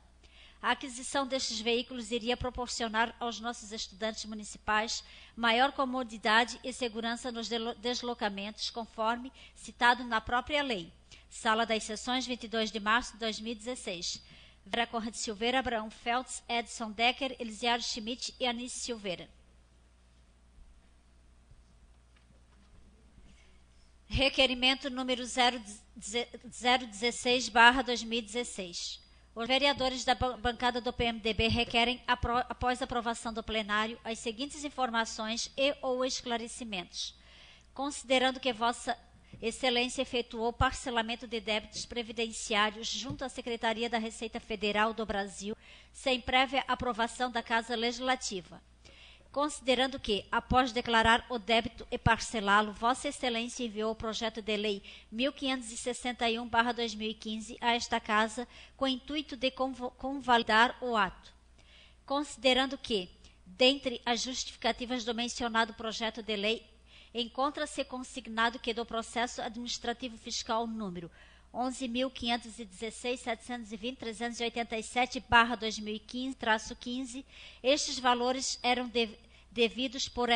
A aquisição destes veículos iria proporcionar aos nossos estudantes municipais maior comodidade e segurança nos deslocamentos, conforme citado na própria lei. Sala das Sessões, 22 de março de 2016. Vera Conrad Silveira, Abraão Feltz, Edson Decker, Elisiário Schmidt e Anice Silveira. Requerimento número 016/2016. Os vereadores da bancada do PMDB requerem, após a aprovação do plenário, as seguintes informações e ou esclarecimentos. Considerando que Vossa Excelência efetuou parcelamento de débitos previdenciários junto à Secretaria da Receita Federal do Brasil, sem prévia aprovação da Casa Legislativa. Considerando que, após declarar o débito e parcelá-lo, Vossa Excelência enviou o projeto de lei 1561/2015 a esta Casa com o intuito de convalidar o ato. Considerando que, dentre as justificativas do mencionado projeto de lei, encontra-se consignado que do processo administrativo fiscal número 11.516.723.387/2015-15, estes valores eram devidos por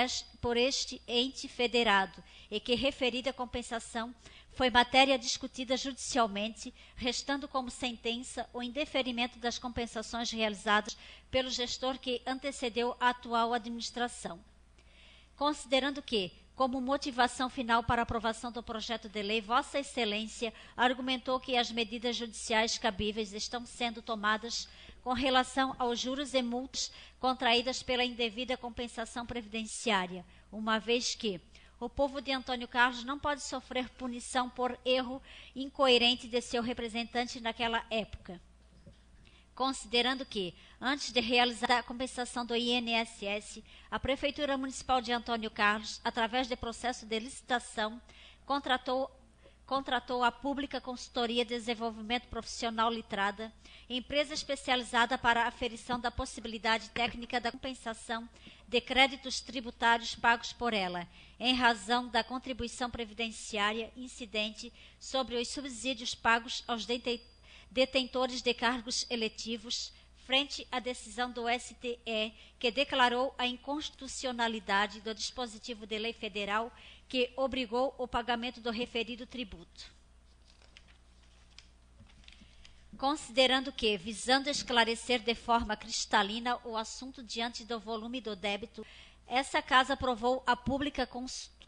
este ente federado e que referida compensação foi matéria discutida judicialmente, restando como sentença o indeferimento das compensações realizadas pelo gestor que antecedeu a atual administração. Considerando que, como motivação final para a aprovação do projeto de lei, Vossa Excelência argumentou que as medidas judiciais cabíveis estão sendo tomadas com relação aos juros e multas contraídas pela indevida compensação previdenciária, uma vez que o povo de Antônio Carlos não pode sofrer punição por erro incoerente de seu representante naquela época. Considerando que, antes de realizar a compensação do INSS, a Prefeitura Municipal de Antônio Carlos, através de processo de licitação, contratou a Pública Consultoria de Desenvolvimento Profissional Litrada, empresa especializada para a aferição da possibilidade técnica da compensação de créditos tributários pagos por ela, em razão da contribuição previdenciária incidente sobre os subsídios pagos aos detentores de cargos eletivos, frente à decisão do STE, que declarou a inconstitucionalidade do dispositivo de lei federal que obrigou o pagamento do referido tributo. Considerando que, visando esclarecer de forma cristalina o assunto diante do volume do débito, essa Casa aprovou a Pública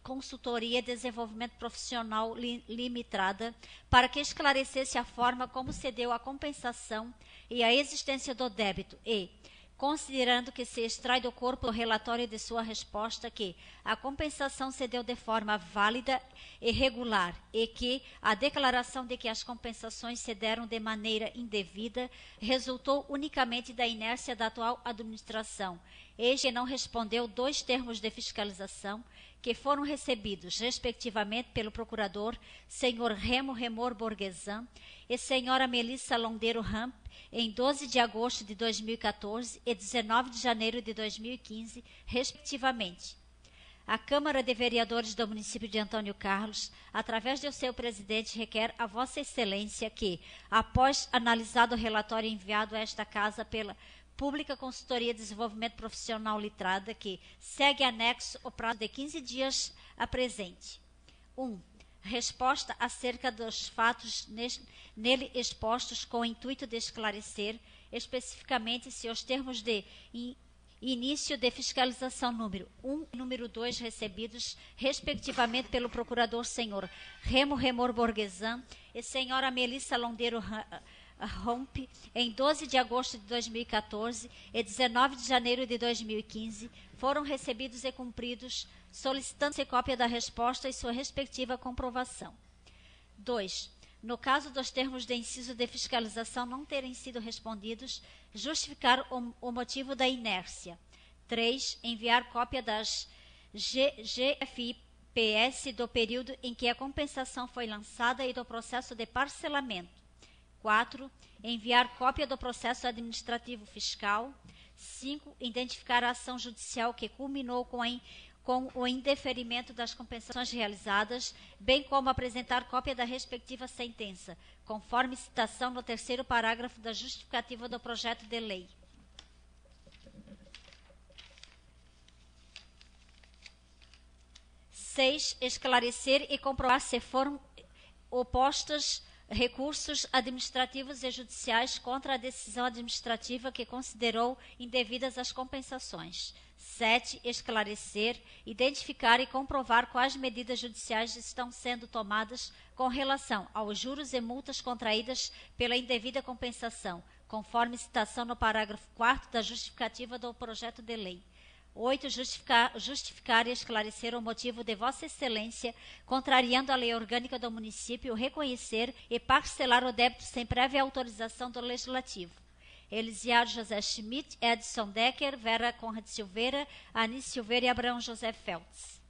Consultoria de Desenvolvimento Profissional Limitada para que esclarecesse a forma como se deu a compensação e a existência do débito e, considerando que se extrai do corpo do relatório de sua resposta que a compensação se deu de forma válida e regular e que a declaração de que as compensações se deram de maneira indevida resultou unicamente da inércia da atual administração, eis que não respondeu 2 termos de fiscalização que foram recebidos, respectivamente, pelo procurador, senhor Remo Remor Borgesan e senhora Melissa Londeiro Ramp, em 12 de agosto de 2014 e 19 de janeiro de 2015, respectivamente. A Câmara de Vereadores do município de Antônio Carlos, através do seu presidente, requer a Vossa Excelência que, após analisado o relatório enviado a esta Casa pela Pública Consultoria de Desenvolvimento Profissional Litrada, que segue anexo o prazo de 15 dias apresente. 1. Resposta acerca dos fatos nele expostos com o intuito de esclarecer, especificamente se os termos de início de fiscalização número 1 e número 2 recebidos, respectivamente, pelo Procurador-Senhor Remo Remor Borgesan e Senhora Melissa Londeiro Rompe, em 12 de agosto de 2014 e 19 de janeiro de 2015, foram recebidos e cumpridos, solicitando-se cópia da resposta e sua respectiva comprovação. 2. No caso dos termos de inciso de fiscalização não terem sido respondidos, justificar o motivo da inércia. 3. Enviar cópia das GFIPS do período em que a compensação foi lançada e do processo de parcelamento. 4. Enviar cópia do processo administrativo fiscal. 5. Identificar a ação judicial que culminou com o indeferimento das compensações realizadas, bem como apresentar cópia da respectiva sentença, conforme citação no 3º parágrafo da justificativa do projeto de lei. 6. Esclarecer e comprovar se foram opostos recursos administrativos e judiciais contra a decisão administrativa que considerou indevidas as compensações. 7. Esclarecer, identificar e comprovar quais medidas judiciais estão sendo tomadas com relação aos juros e multas contraídas pela indevida compensação, conforme citação no parágrafo 4º da justificativa do projeto de lei. 8. Justificar e esclarecer o motivo de Vossa Excelência, contrariando a lei orgânica do município, reconhecer e parcelar o débito sem prévia autorização do Legislativo. Elisiário José Schmidt, Edson Decker, Vera Conrad Silveira, Anis Silveira e Abraão José Feltz.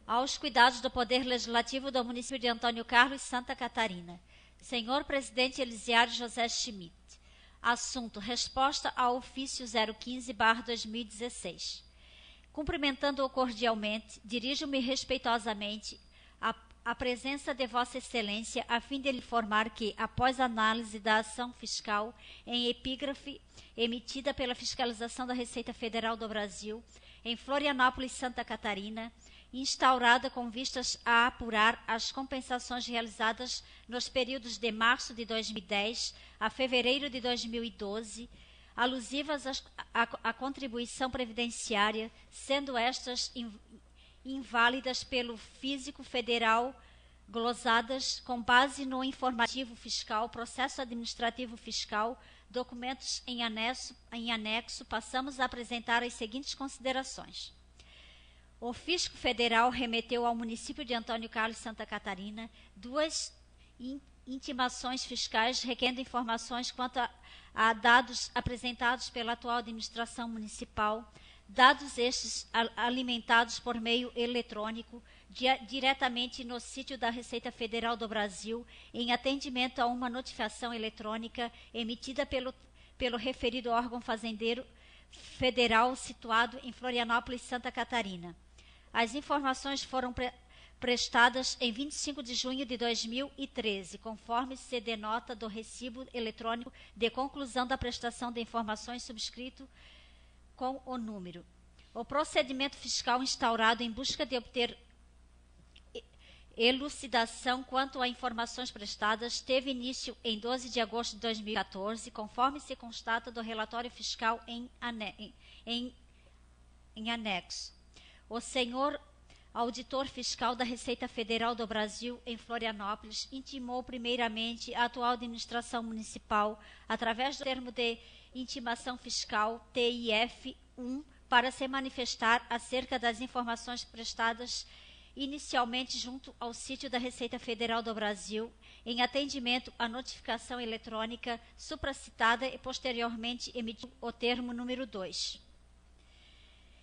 Aos cuidados do Poder Legislativo do município de Antônio Carlos, Santa Catarina. Senhor Presidente Elisiário José Schmidt. Assunto: resposta ao ofício 015/2016. Cumprimentando-o cordialmente, dirijo-me respeitosamente à presença de Vossa Excelência, a fim de lhe informar que, após análise da ação fiscal em epígrafe emitida pela Fiscalização da Receita Federal do Brasil, em Florianópolis, Santa Catarina, instaurada com vistas a apurar as compensações realizadas nos períodos de março de 2010 a fevereiro de 2012, alusivas à contribuição previdenciária, sendo estas inválidas pelo Físico Federal, glosadas com base no informativo fiscal, processo administrativo fiscal, documentos em anexo, passamos a apresentar as seguintes considerações. O Fisco Federal remeteu ao município de Antônio Carlos, Santa Catarina, 2 intimações fiscais requerendo informações quanto a dados apresentados pela atual administração municipal, dados estes alimentados por meio eletrônico, diretamente no sítio da Receita Federal do Brasil, em atendimento a uma notificação eletrônica emitida pelo referido órgão fazendeiro federal situado em Florianópolis, Santa Catarina. As informações foram prestadas em 25 de junho de 2013, conforme se denota do recibo eletrônico de conclusão da prestação de informações subscrito com o número. O procedimento fiscal instaurado em busca de obter elucidação quanto a informações prestadas teve início em 12 de agosto de 2014, conforme se constata do relatório fiscal em anexo. O senhor auditor fiscal da Receita Federal do Brasil, em Florianópolis, intimou primeiramente a atual administração municipal, através do termo de intimação fiscal TIF-1, para se manifestar acerca das informações prestadas inicialmente junto ao sítio da Receita Federal do Brasil, em atendimento à notificação eletrônica supracitada e posteriormente emitiu o termo número 2.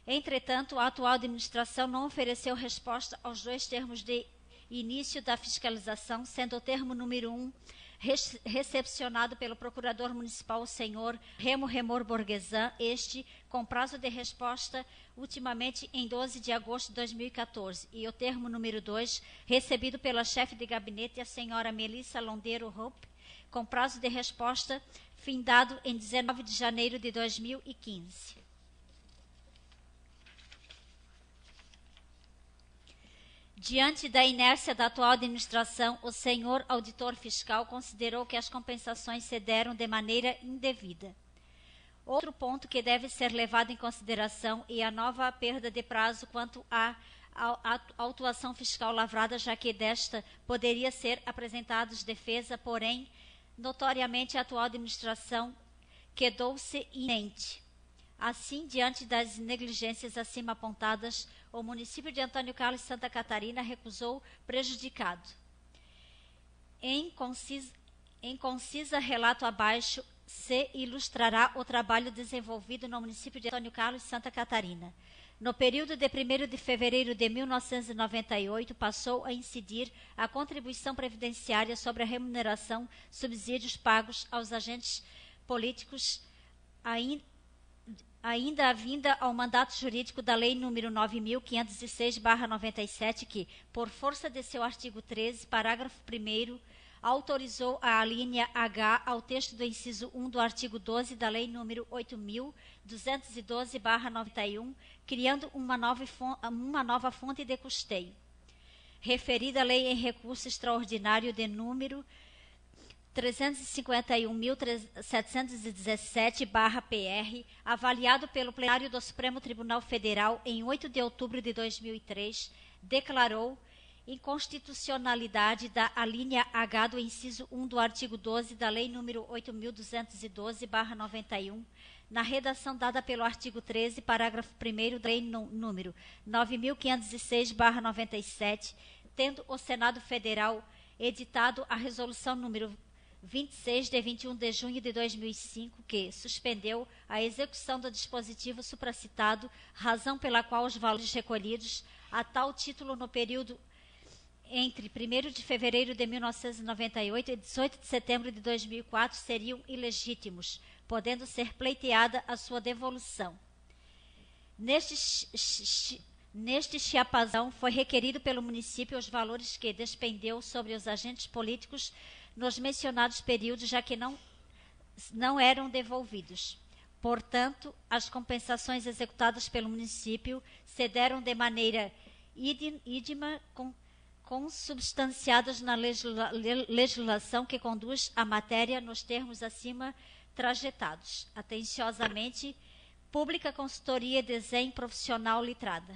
Entretanto, a atual administração não ofereceu resposta aos 2 termos de início da fiscalização, sendo o termo número 1 recepcionado pelo Procurador Municipal, o senhor Remo Remor Borgesan, este com prazo de resposta ultimamente em 12 de agosto de 2014. E o termo número 2, recebido pela chefe de gabinete, a senhora Melissa Londeiro Hope, com prazo de resposta findado em 19 de janeiro de 2015. Diante da inércia da atual administração, o senhor auditor fiscal considerou que as compensações se deram de maneira indevida. Outro ponto que deve ser levado em consideração é a nova perda de prazo quanto à autuação fiscal lavrada, já que desta poderia ser apresentada defesa, porém, notoriamente a atual administração quedou-se inente. Assim, diante das negligências acima apontadas, o município de Antônio Carlos Santa Catarina recusou prejudicado. Em concisa relato abaixo, se ilustrará o trabalho desenvolvido no município de Antônio Carlos Santa Catarina. No período de 1º de fevereiro de 1998, passou a incidir a contribuição previdenciária sobre a remuneração, subsídios pagos aos agentes políticos, ainda vinda ao mandato jurídico da Lei nº 9.506/97, que, por força de seu artigo 13, parágrafo 1º, autorizou a alínea H ao texto do inciso 1 do artigo 12 da Lei nº 8.212/91, criando uma nova fonte de custeio. Referida lei em recurso extraordinário de número 351.717/PR, avaliado pelo plenário do Supremo Tribunal Federal em 8 de outubro de 2003, declarou inconstitucionalidade da alínea H do inciso 1 do artigo 12 da Lei nº 8.212/91, na redação dada pelo artigo 13, parágrafo 1º da Lei nº 9.506/97, tendo o Senado Federal editado a resolução número 26, de 21 de junho de 2005, que suspendeu a execução do dispositivo supracitado, razão pela qual os valores recolhidos a tal título no período entre 1º de fevereiro de 1998 e 18 de setembro de 2004 seriam ilegítimos, podendo ser pleiteada a sua devolução. Neste chiapazão, foi requerido pelo município os valores que despendeu sobre os agentes políticos nos mencionados períodos, já que não eram devolvidos. Portanto, as compensações executadas pelo município se deram de maneira ídima, consubstanciadas na legislação que conduz a matéria nos termos acima trajetados. Atenciosamente, Pública Consultoria de Desenho Profissional Litrada.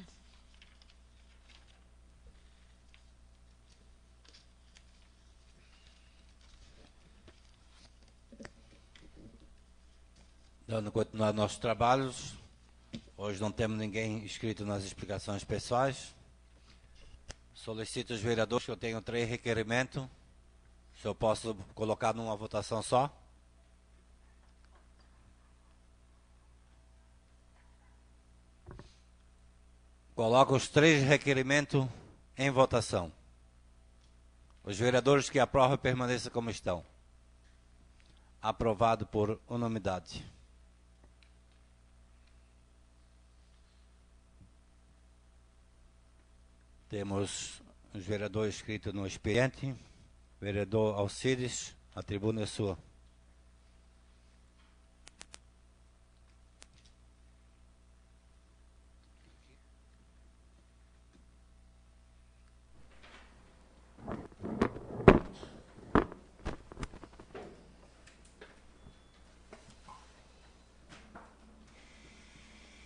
Dando continuidade aos nossos trabalhos, hoje não temos ninguém inscrito nas explicações pessoais. Solicito os vereadores, que eu tenho 3 requerimentos, se eu posso colocar numa votação só. Coloco os 3 requerimentos em votação. Os vereadores que aprovam permaneçam como estão. Aprovado por unanimidade. Temos os vereadores inscritos no expediente. Vereador Alcides, a tribuna é sua.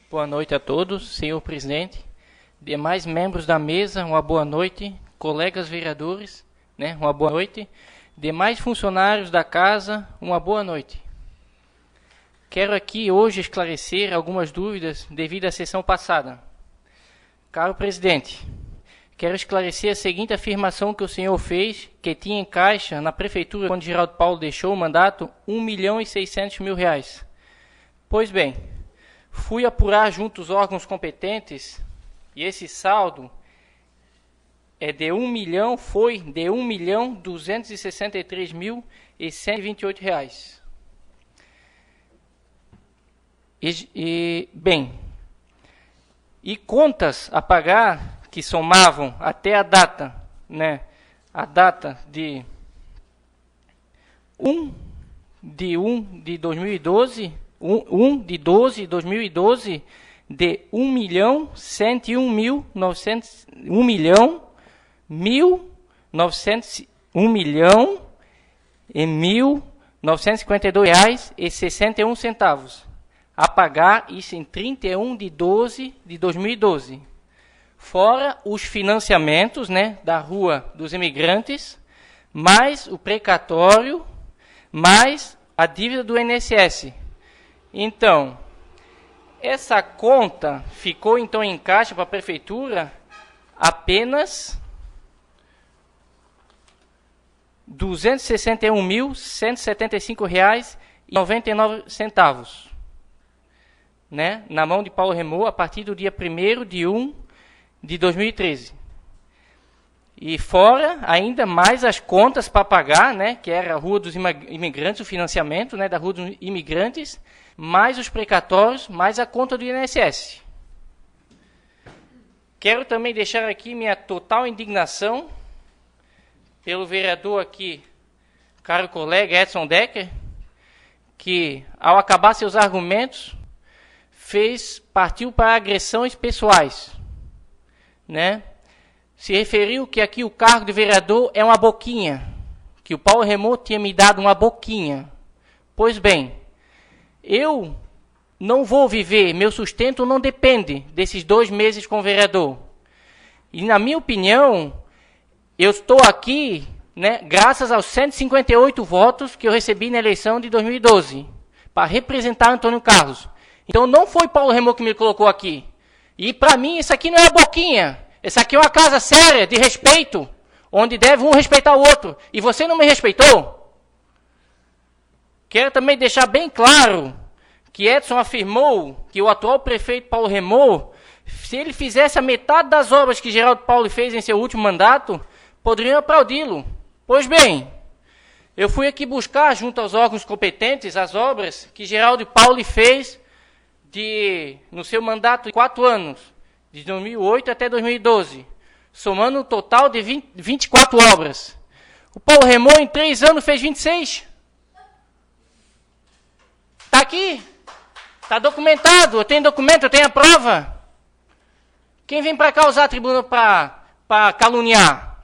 Boa noite a todos, senhor presidente, demais membros da mesa, uma boa noite, colegas vereadores, uma boa noite, demais funcionários da casa, uma boa noite. Quero aqui hoje esclarecer algumas dúvidas devido à sessão passada. Caro presidente, quero esclarecer a seguinte afirmação que o senhor fez, que tinha em caixa na prefeitura, quando Geraldo Paulo deixou o mandato, R$1.600.000. Pois bem, fui apurar junto os órgãos competentes e esse saldo é de foi de R$1.263.000 e R$ 128. E contas a pagar que somavam até a data, né? A data de 1 de 2012, 1 de 12 de 2012, de 1.952,61 a pagar, isso em 31 de 12 de 2012. Fora os financiamentos, né, da Rua dos Imigrantes, mais o precatório, mais a dívida do INSS. Então, essa conta ficou então em caixa para a prefeitura apenas R$ 261.175,99, né, na mão de Paulo Remor, a partir do dia 1º de 1 de 2013. E fora ainda mais as contas para pagar, né, que era a Rua dos Imigrantes, o financiamento, né, da Rua dos Imigrantes, mais os precatórios, mais a conta do INSS. Quero também deixar aqui minha total indignação pelo vereador aqui, caro colega Edson Decker, que, ao acabar seus argumentos, partiu para agressões pessoais, né? Se referiu que aqui o cargo de vereador é uma boquinha, que o Paulo Remor tinha me dado uma boquinha. Pois bem, eu não vou viver, meu sustento não depende desses 2 meses com o vereador. E, na minha opinião, eu estou aqui, né, graças aos 158 votos que eu recebi na eleição de 2012, para representar Antônio Carlos. Então, não foi Paulo Remor que me colocou aqui. E, para mim, isso aqui não é boquinha. Isso aqui é uma casa séria, de respeito, onde deve um respeitar o outro. E você não me respeitou? Quero também deixar bem claro que Edson afirmou que o atual prefeito Paulo Remor, se ele fizesse a metade das obras que Geraldo Paulo fez em seu último mandato, poderiam aplaudi-lo. Pois bem, eu fui aqui buscar, junto aos órgãos competentes, as obras que Geraldo Paulo fez no seu mandato de 4 anos, de 2008 até 2012, somando um total de 24 obras. O Paulo Remor, em 3 anos, fez 26. Está aqui. Está documentado. Eu tenho documento, eu tenho a prova. Quem vem para cá usar a tribuna para caluniar?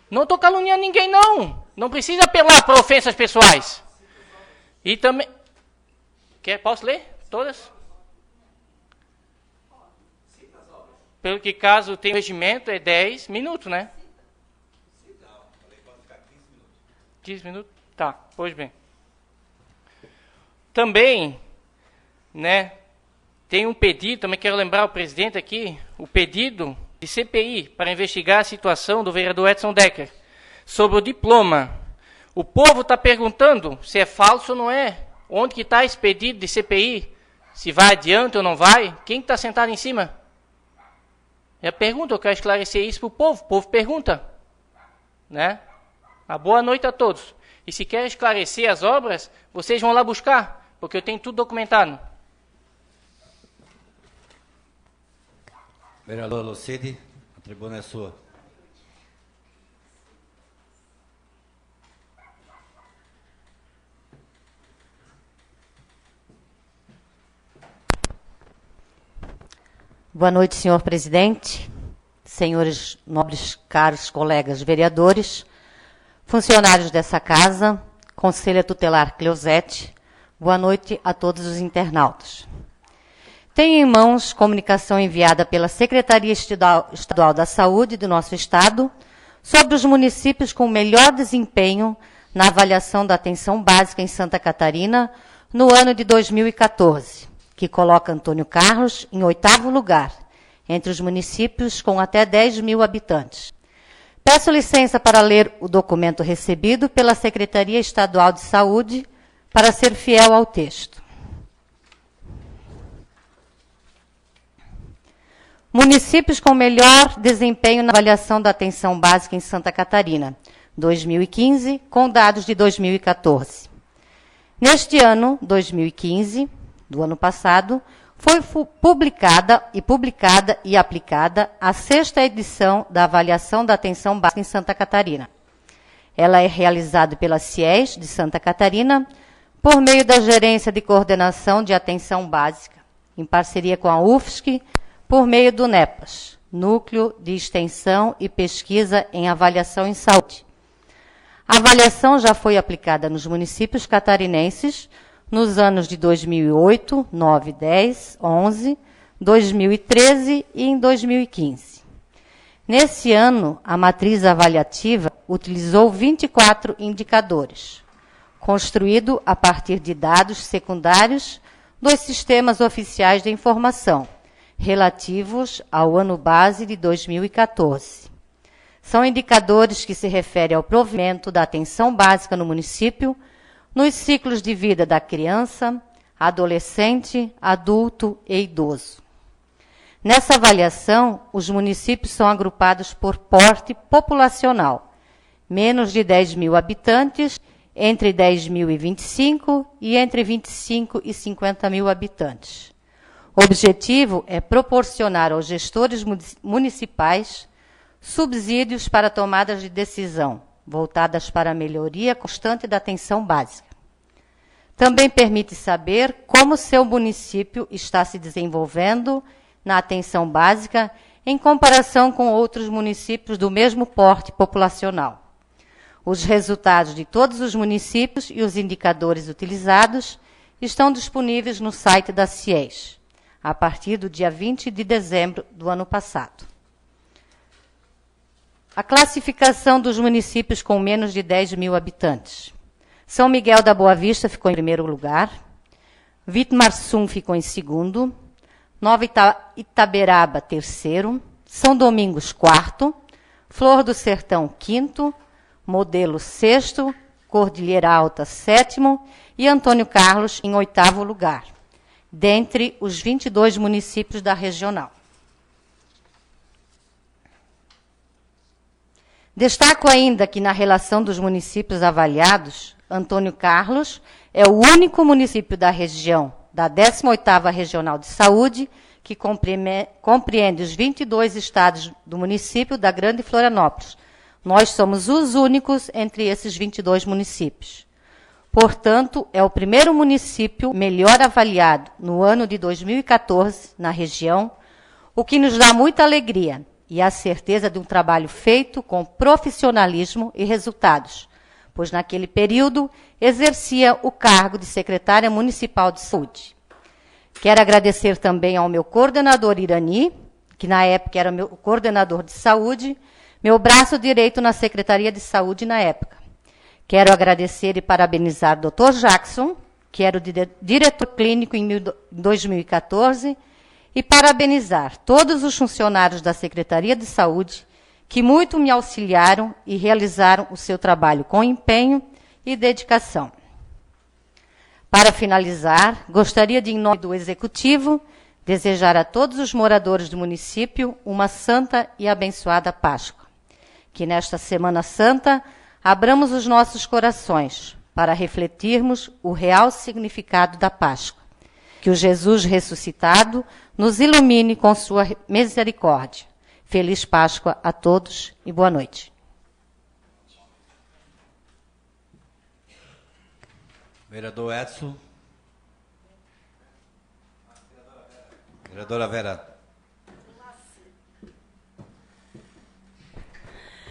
Não estou caluniando ninguém, não. Não precisa apelar para ofensas pessoais. E também... Posso ler todas? Pelo que caso tem regimento, é 10 minutos, né? 15 minutos? Tá, pois bem. Também, né, tem um pedido, também quero lembrar o presidente aqui, o pedido de CPI para investigar a situação do vereador Edson Decker sobre o diploma. O povo está perguntando se é falso ou não é. Onde que está esse pedido de CPI? Se vai adiante ou não vai? Quem está sentado em cima? Eu pergunto, eu quero esclarecer isso para o povo. O povo pergunta, né? Uma boa noite a todos. E se quer esclarecer as obras, vocês vão lá buscar, porque eu tenho tudo documentado. Vereador Lucide, a tribuna é sua. Boa noite, senhor presidente, senhores nobres, caros colegas vereadores, funcionários dessa casa, conselho tutelar Cleusete, boa noite a todos os internautas. Tenho em mãos comunicação enviada pela Secretaria Estadual da Saúde do nosso Estado sobre os municípios com melhor desempenho na avaliação da atenção básica em Santa Catarina no ano de 2014. Que coloca Antônio Carlos em 8º lugar, entre os municípios com até 10 mil habitantes. Peço licença para ler o documento recebido pela Secretaria Estadual de Saúde para ser fiel ao texto. Municípios com melhor desempenho na avaliação da atenção básica em Santa Catarina, 2015, com dados de 2014. Neste ano, 2015, do ano passado, foi publicada e aplicada a 6ª edição da avaliação da atenção básica em Santa Catarina. Ela é realizada pela CIES de Santa Catarina, por meio da Gerência de Coordenação de Atenção Básica, em parceria com a UFSC, por meio do NEPAS, Núcleo de Extensão e Pesquisa em Avaliação em Saúde. A avaliação já foi aplicada nos municípios catarinenses nos anos de 2008, 9, 10, 11, 2013 e em 2015. Nesse ano, a matriz avaliativa utilizou 24 indicadores, construído a partir de dados secundários dos sistemas oficiais de informação, relativos ao ano base de 2014. São indicadores que se referem ao provimento da atenção básica no município, nos ciclos de vida da criança, adolescente, adulto e idoso. Nessa avaliação, os municípios são agrupados por porte populacional, menos de 10 mil habitantes, entre 10 mil e 25 e entre 25 e 50 mil habitantes. O objetivo é proporcionar aos gestores municipais subsídios para tomadas de decisão, voltadas para a melhoria constante da atenção básica. Também permite saber como seu município está se desenvolvendo na atenção básica em comparação com outros municípios do mesmo porte populacional. Os resultados de todos os municípios e os indicadores utilizados estão disponíveis no site da CIES, a partir do dia 20 de dezembro do ano passado. A classificação dos municípios com menos de 10 mil habitantes. São Miguel da Boa Vista ficou em primeiro lugar, Vitimarsum ficou em segundo, Nova Itaberaba, terceiro, São Domingos, quarto, Flor do Sertão, quinto, Modelo, sexto, Cordilheira Alta, sétimo e Antônio Carlos em oitavo lugar, dentre os 22 municípios da regional. Destaco ainda que, na relação dos municípios avaliados, Antônio Carlos é o único município da região da 18ª Regional de Saúde que compreende os 22 estados do município da Grande Florianópolis. Nós somos os únicos entre esses 22 municípios. Portanto, é o primeiro município melhor avaliado no ano de 2014 na região, o que nos dá muita alegria e a certeza de um trabalho feito com profissionalismo e resultados, pois naquele período exercia o cargo de secretária municipal de saúde. Quero agradecer também ao meu coordenador Irani, que na época era meu coordenador de saúde, meu braço direito na Secretaria de Saúde na época. Quero agradecer e parabenizar o Dr. Jackson, que era o diretor clínico em 2014, e parabenizar todos os funcionários da Secretaria de Saúde que muito me auxiliaram e realizaram o seu trabalho com empenho e dedicação. Para finalizar, gostaria de, em nome do Executivo, desejar a todos os moradores do município uma santa e abençoada Páscoa. Que nesta Semana Santa abramos os nossos corações para refletirmos o real significado da Páscoa. Que o Jesus ressuscitado nos ilumine com sua misericórdia. Feliz Páscoa a todos e boa noite. Vereador Edson. Vereadora Vera.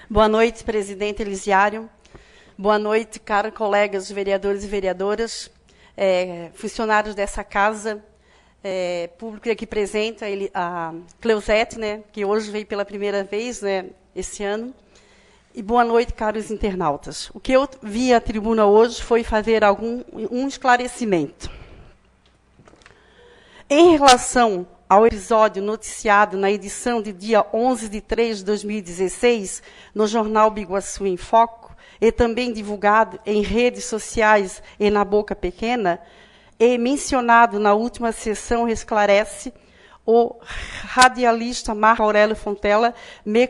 Boa noite, presidente Elisiário. Boa noite, caros colegas vereadores e vereadoras, funcionários dessa casa, público aqui presente, a Cleusete, né, que hoje veio pela primeira vez, né, esse ano. E boa noite, caros internautas. O que eu vi à tribuna hoje foi fazer um esclarecimento. Em relação ao episódio noticiado na edição de dia 11 de 3 de 2016, no jornal Biguaçu em Foco, e também divulgado em redes sociais e na Boca Pequena, e mencionado na última sessão, esclarece, o radialista Marco Aurélio Fontela me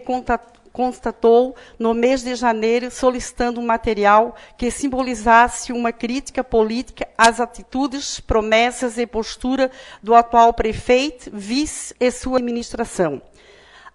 constatou no mês de janeiro, solicitando um material que simbolizasse uma crítica política às atitudes, promessas e postura do atual prefeito, vice e sua administração.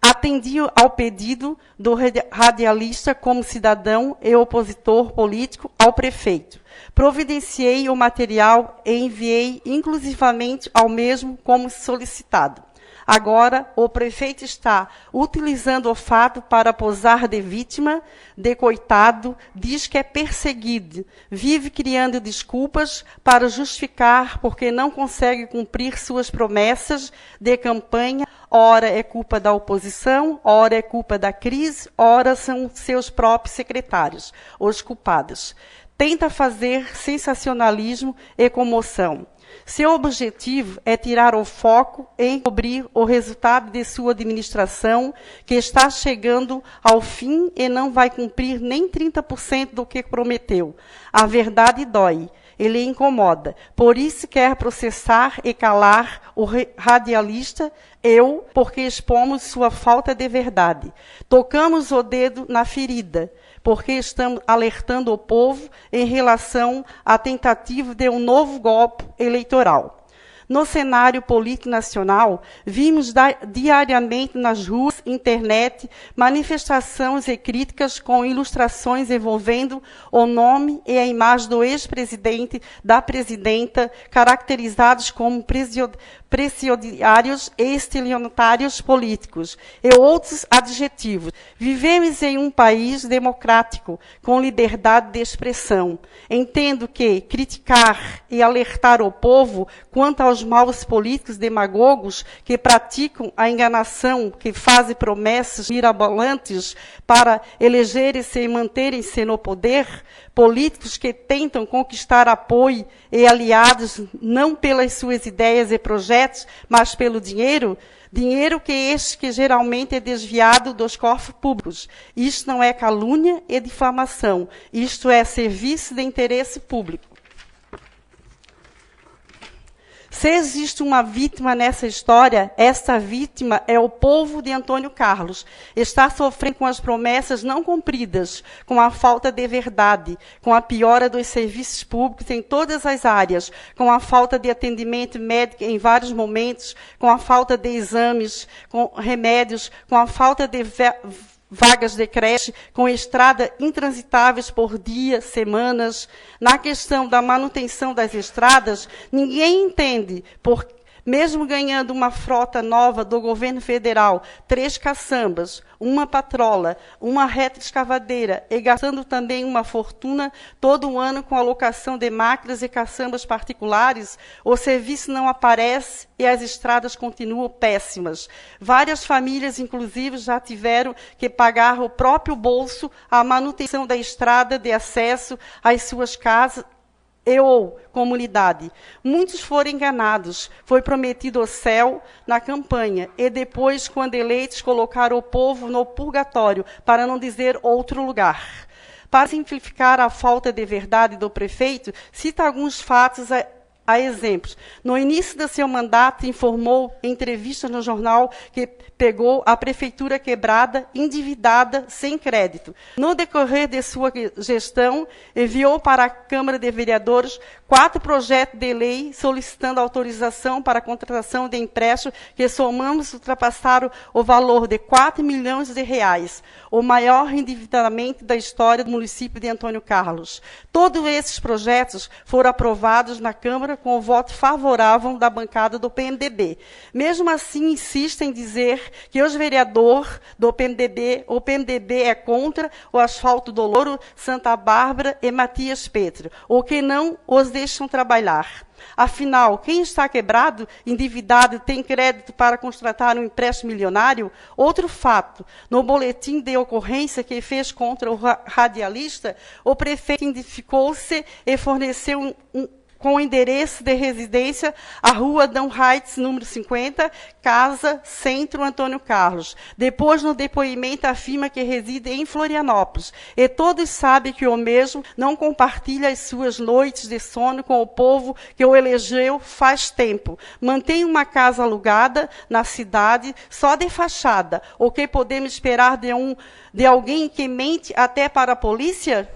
Atendi ao pedido do radialista como cidadão e opositor político ao prefeito. Providenciei o material e enviei inclusivamente ao mesmo como solicitado. Agora, o prefeito está utilizando o fato para posar de vítima, de coitado, diz que é perseguido, vive criando desculpas para justificar porque não consegue cumprir suas promessas de campanha. Ora é culpa da oposição, ora é culpa da crise, ora são seus próprios secretários, os culpados. Tenta fazer sensacionalismo e comoção. Seu objetivo é tirar o foco e encobrir o resultado de sua administração, que está chegando ao fim e não vai cumprir nem 30% do que prometeu. A verdade dói, ele incomoda. Por isso quer processar e calar o radialista, eu, porque expomos sua falta de verdade. Tocamos o dedo na ferida, porque estamos alertando o povo em relação à tentativa de um novo golpe eleitoral. No cenário político nacional, vimos diariamente nas ruas, internet, manifestações e críticas com ilustrações envolvendo o nome e a imagem do ex-presidente, da presidenta, caracterizados como presidiários e estelionatários políticos, e outros adjetivos. Vivemos em um país democrático, com liberdade de expressão. Entendo que criticar e alertar o povo quanto aos maus políticos demagogos que praticam a enganação, que fazem promessas mirabolantes para elegerem-se e manterem-se no poder, políticos que tentam conquistar apoio e aliados não pelas suas ideias e projetos, mas pelo dinheiro, dinheiro que geralmente é desviado dos cofres públicos. Isto não é calúnia e difamação, isto é serviço de interesse público. Se existe uma vítima nessa história, essa vítima é o povo de Antônio Carlos. Está sofrendo com as promessas não cumpridas, com a falta de verdade, com a piora dos serviços públicos em todas as áreas, com a falta de atendimento médico em vários momentos, com a falta de exames, com remédios, com a falta de vagas de creche, com estradas intransitáveis por dias, semanas. Na questão da manutenção das estradas, ninguém entende, mesmo ganhando uma frota nova do governo federal, 3 caçambas, uma patrola, uma reta escavadeira, e gastando também uma fortuna todo ano com a locação de máquinas e caçambas particulares, o serviço não aparece e as estradas continuam péssimas. Várias famílias, inclusive, já tiveram que pagar o próprio bolso a manutenção da estrada de acesso às suas casas ou comunidade. Muitos foram enganados. Foi prometido o céu na campanha e depois, quando eleitos, colocaram o povo no purgatório, para não dizer outro lugar. Para simplificar a falta de verdade do prefeito, cita alguns fatos a exemplos. No início do seu mandato, informou em entrevista no jornal que pegou a prefeitura quebrada, endividada, sem crédito. No decorrer de sua gestão, enviou para a Câmara de Vereadores 4 projetos de lei solicitando autorização para a contratação de empréstimos que somamos ultrapassaram o valor de 4 milhões de reais, o maior endividamento da história do município de Antônio Carlos. Todos esses projetos foram aprovados na Câmara com o voto favorável da bancada do PMDB. Mesmo assim, insistem em dizer que os vereadores do PMDB, o PMDB é contra o asfalto do Louro, Santa Bárbara e Matias Petro, o que não os deixam trabalhar. Afinal, quem está quebrado, endividado, tem crédito para contratar um empréstimo milionário? Outro fato, no boletim de ocorrência que fez contra o radialista, o prefeito identificou-se e forneceu com o endereço de residência, a Rua Dom Heights, número 50, Casa Centro Antônio Carlos. Depois, no depoimento, afirma que reside em Florianópolis. E todos sabem que o mesmo não compartilha as suas noites de sono com o povo que o elegeu faz tempo. Mantém uma casa alugada na cidade, só de fachada. O que podemos esperar de alguém que mente até para a polícia?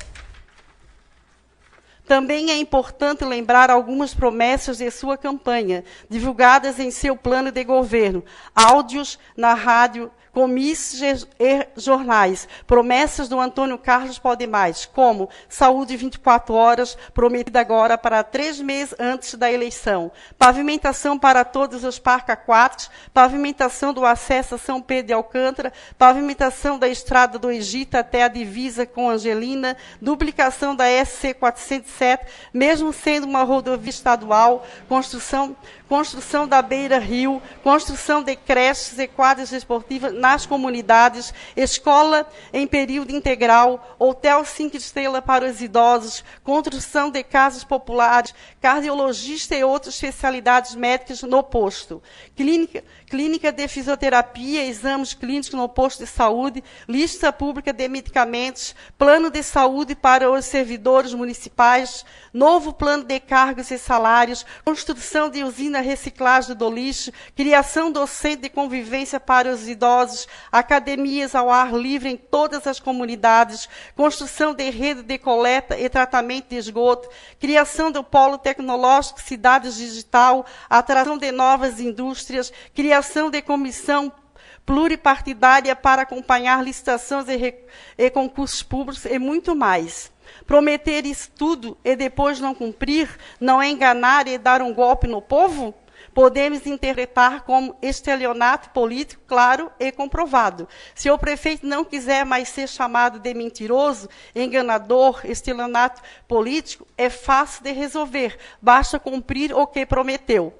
Também é importante lembrar algumas promessas de sua campanha, divulgadas em seu plano de governo, áudios na rádio, comícios e jornais, promessas do Antônio Carlos Pode Mais, como saúde 24 horas, prometida agora para 3 meses antes da eleição, pavimentação para todos os parques aquáticos, pavimentação do acesso a São Pedro de Alcântara, pavimentação da estrada do Egito até a divisa com Angelina, duplicação da SC 407, mesmo sendo uma rodovia estadual, construção da beira-rio, construção de creches e quadras esportivas nas comunidades, escola em período integral, hotel 5 estrelas para os idosos, construção de casas populares, cardiologista e outras especialidades médicas no posto, clínica de fisioterapia, exames clínicos no posto de saúde, lista pública de medicamentos, plano de saúde para os servidores municipais, novo plano de cargos e salários, construção de usina reciclagem do lixo, criação do centro de convivência para os idosos, academias ao ar livre em todas as comunidades, construção de rede de coleta e tratamento de esgoto, criação do polo tecnológico Cidades Digital, atração de novas indústrias, criação de comissão pluripartidária para acompanhar licitações e concursos públicos e muito mais. Prometer isso tudo e depois não cumprir, não é enganar e dar um golpe no povo? Podemos interpretar como estelionato político, claro e comprovado. Se o prefeito não quiser mais ser chamado de mentiroso, enganador, estelionato político, é fácil de resolver, basta cumprir o que prometeu.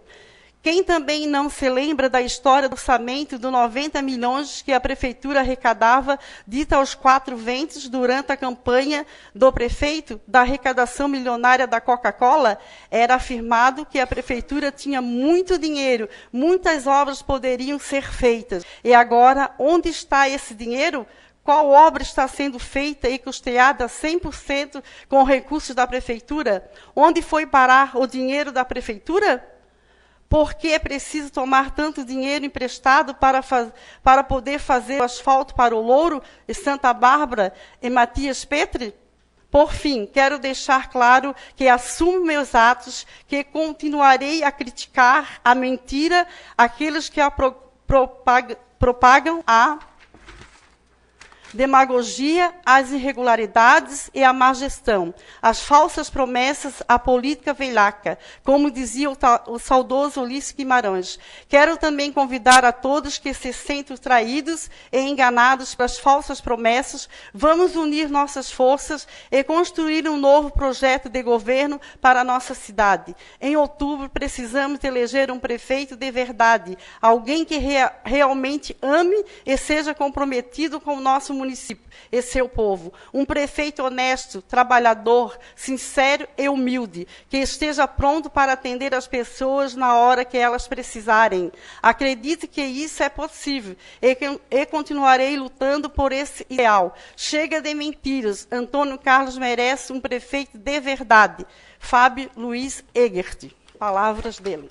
Quem também não se lembra da história do orçamento de 90 milhões que a prefeitura arrecadava, dita aos 4 ventos, durante a campanha do prefeito, da arrecadação milionária da Coca-Cola? Era afirmado que a prefeitura tinha muito dinheiro, muitas obras poderiam ser feitas. E agora, onde está esse dinheiro? Qual obra está sendo feita e custeada 100% com recursos da prefeitura? Onde foi parar o dinheiro da prefeitura? Por que é preciso tomar tanto dinheiro emprestado para poder fazer o asfalto para o Louro, e Santa Bárbara e Matias Petri? Por fim, quero deixar claro que assumo meus atos, que continuarei a criticar a mentira, aqueles que a propagam a demagogia, as irregularidades e a má gestão, as falsas promessas, a política velhaca, como dizia o saudoso Ulisses Guimarães. Quero também convidar a todos que se sentem traídos e enganados pelas falsas promessas, vamos unir nossas forças e construir um novo projeto de governo para a nossa cidade. Em outubro, precisamos eleger um prefeito de verdade, alguém que realmente ame e seja comprometido com o nosso município e seu povo. Um prefeito honesto, trabalhador, sincero e humilde, que esteja pronto para atender as pessoas na hora que elas precisarem. Acredito que isso é possível e continuarei lutando por esse ideal. Chega de mentiras. Antônio Carlos merece um prefeito de verdade. Fábio Luiz Egert. Palavras dele.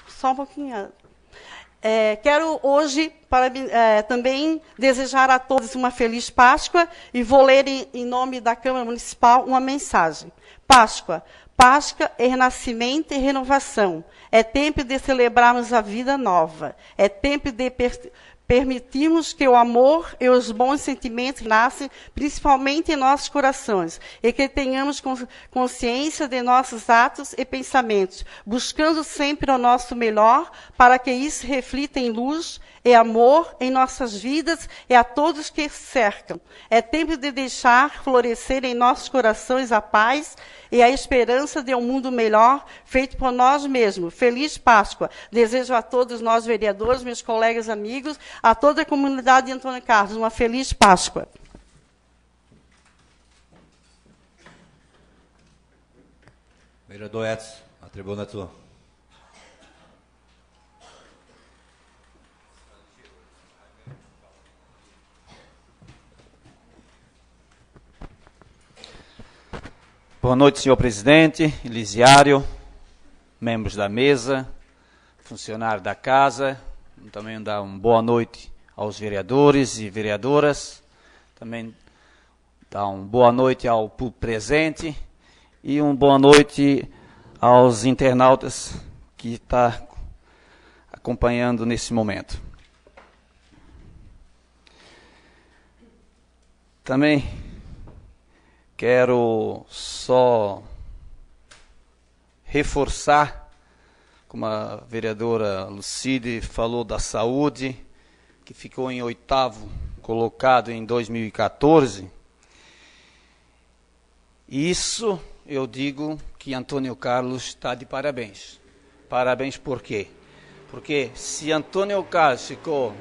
Só um pouquinho. Quero hoje também desejar a todos uma feliz Páscoa e vou ler em nome da Câmara Municipal uma mensagem. Páscoa é renascimento e renovação. É tempo de celebrarmos a vida nova. É tempo de permitirmos que o amor e os bons sentimentos nascem principalmente em nossos corações e que tenhamos consciência de nossos atos e pensamentos, buscando sempre o nosso melhor para que isso reflita em luz e amor em nossas vidas e a todos que cercam. É tempo de deixar florescer em nossos corações a paz e a esperança de um mundo melhor feito por nós mesmos. Feliz Páscoa. Desejo a todos nós, vereadores, meus colegas, amigos, a toda a comunidade de Antônio Carlos, uma feliz Páscoa. Vereador Edson, a tribuna é tua. Boa noite, senhor presidente, Elisiário, membros da mesa, funcionários da casa. Também dar uma boa noite aos vereadores e vereadoras. Também dar uma boa noite ao público presente e uma boa noite aos internautas que estão acompanhando nesse momento. Também quero só reforçar, como a vereadora Lucide falou da saúde, que ficou em 8º colocado em 2014. Isso eu digo que Antônio Carlos está de parabéns. Parabéns por quê? Porque se Antônio Carlos ficou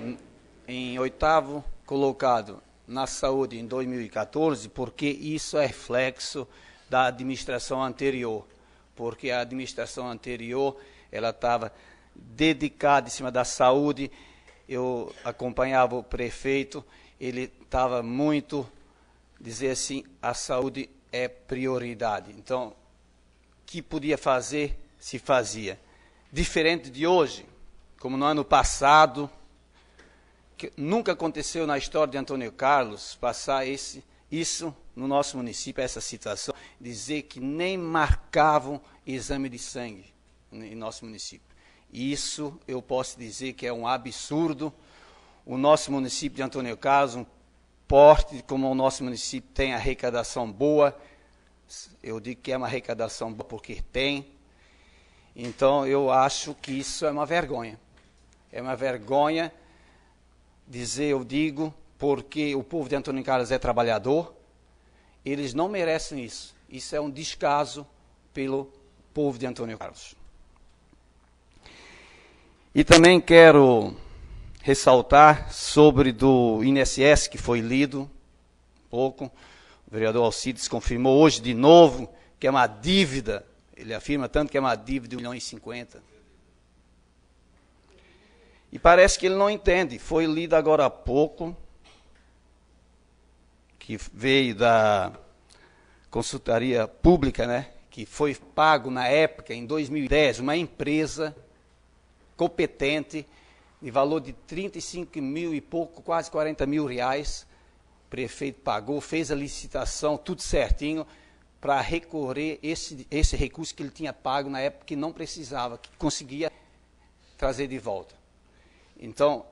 em 8º colocado na saúde em 2014, porque isso é reflexo da administração anterior. Porque a administração anterior, ela estava dedicada em cima da saúde. Eu acompanhava o prefeito, ele estava muito, dizer assim, a saúde é prioridade. Então, o que podia fazer, se fazia. Diferente de hoje, como no ano passado, que nunca aconteceu na história de Antônio Carlos passar isso no nosso município, essa situação, dizer que nem marcavam exame de sangue em nosso município. Isso eu posso dizer que é um absurdo. O nosso município de Antônio Carlos, um porte como o nosso município tem arrecadação boa, eu digo que é uma arrecadação boa porque tem. Então eu acho que isso é uma vergonha. É uma vergonha dizer, eu digo, porque o povo de Antônio Carlos é trabalhador, eles não merecem isso. Isso é um descaso pelo povo de Antônio Carlos. E também quero ressaltar sobre do INSS, que foi lido um pouco. O vereador Alcides confirmou hoje de novo que é uma dívida, ele afirma tanto que é uma dívida de 1,50 milhões. E parece que ele não entende. Foi lido agora há pouco, que veio da consultoria pública, né, que foi pago na época, em 2010, uma empresa competente, de valor de 35 mil e pouco, quase 40 mil reais. O prefeito pagou, fez a licitação, tudo certinho, para recorrer esse recurso que ele tinha pago na época, que não precisava, que conseguia trazer de volta. Então,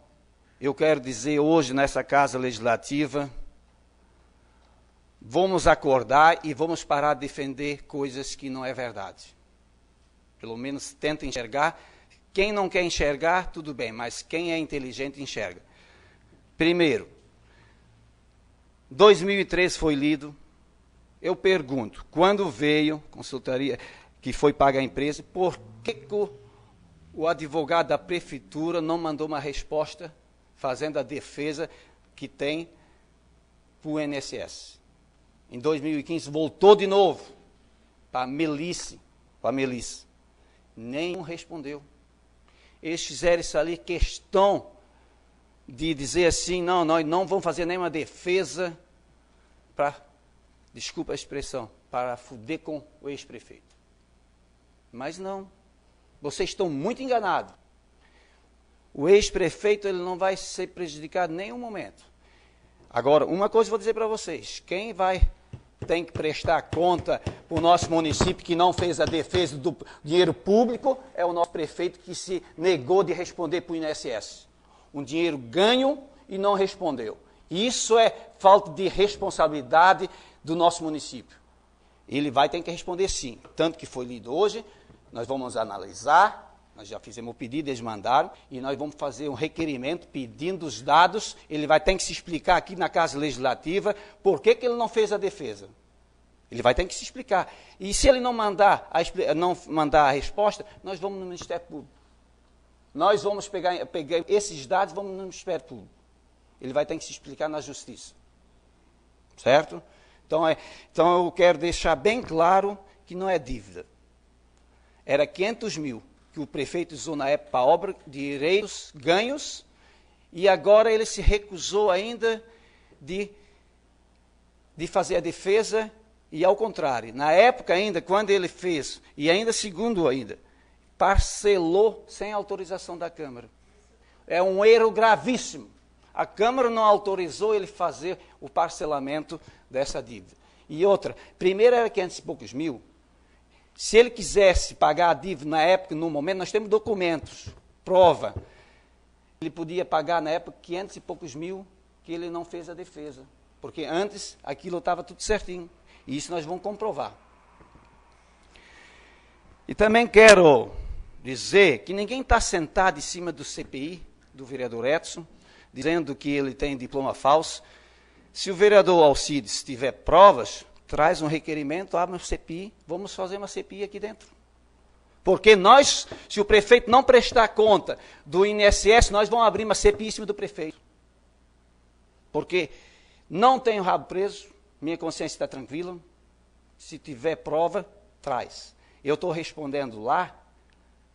eu quero dizer hoje, nessa Casa Legislativa, vamos acordar e vamos parar de defender coisas que não é verdade. Pelo menos tenta enxergar. Quem não quer enxergar, tudo bem, mas quem é inteligente enxerga. Primeiro, 2013 foi lido. Eu pergunto, quando veio consultoria que foi paga a empresa, por que o advogado da prefeitura não mandou uma resposta fazendo a defesa que tem para o INSS? Em 2015 voltou de novo para a Melissa. Nenhum respondeu. Eles fizeram isso ali questão de dizer assim, não, nós não vamos fazer nenhuma defesa para, desculpa a expressão, para fuder com o ex-prefeito. Mas não, vocês estão muito enganados. O ex-prefeito ele não vai ser prejudicado em nenhum momento. Agora, uma coisa eu vou dizer para vocês, quem tem que prestar conta para o nosso município que não fez a defesa do dinheiro público é o nosso prefeito que se negou de responder para o INSS. Um dinheiro ganho e não respondeu. Isso é falta de responsabilidade do nosso município. Ele vai ter que responder sim. Tanto que foi lido hoje, nós vamos analisar, nós já fizemos o pedido, eles mandaram, e nós vamos fazer um requerimento pedindo os dados. Ele vai ter que se explicar aqui na Casa Legislativa por que ele não fez a defesa. Ele vai ter que se explicar. E se ele não mandar a resposta, nós vamos no Ministério Público. Nós vamos pegar esses dados e vamos no Ministério Público. Ele vai ter que se explicar na Justiça. Certo? Então eu quero deixar bem claro que não é dívida. era 500 mil, que o prefeito usou na época para obra, direitos, ganhos, e agora ele se recusou ainda de fazer a defesa, e ao contrário, na época ainda, quando ele fez, e ainda segundo ainda, parcelou sem autorização da Câmara. É um erro gravíssimo. A Câmara não autorizou ele fazer o parcelamento dessa dívida. E outra, primeiro era 500 e poucos mil. Se ele quisesse pagar a dívida na época, no momento, nós temos documentos, prova. Ele podia pagar na época 500 e poucos mil, que ele não fez a defesa. Porque antes aquilo estava tudo certinho. E isso nós vamos comprovar. E também quero dizer que ninguém está sentado em cima do CPI, do vereador Edson, dizendo que ele tem diploma falso. Se o vereador Alcides tiver provas, traz um requerimento, abre uma CPI, vamos fazer uma CPI aqui dentro. Porque nós, se o prefeito não prestar conta do INSS, nós vamos abrir uma CPI em cima do prefeito. Porque não tenho rabo preso, minha consciência está tranquila, se tiver prova, traz. Eu estou respondendo lá,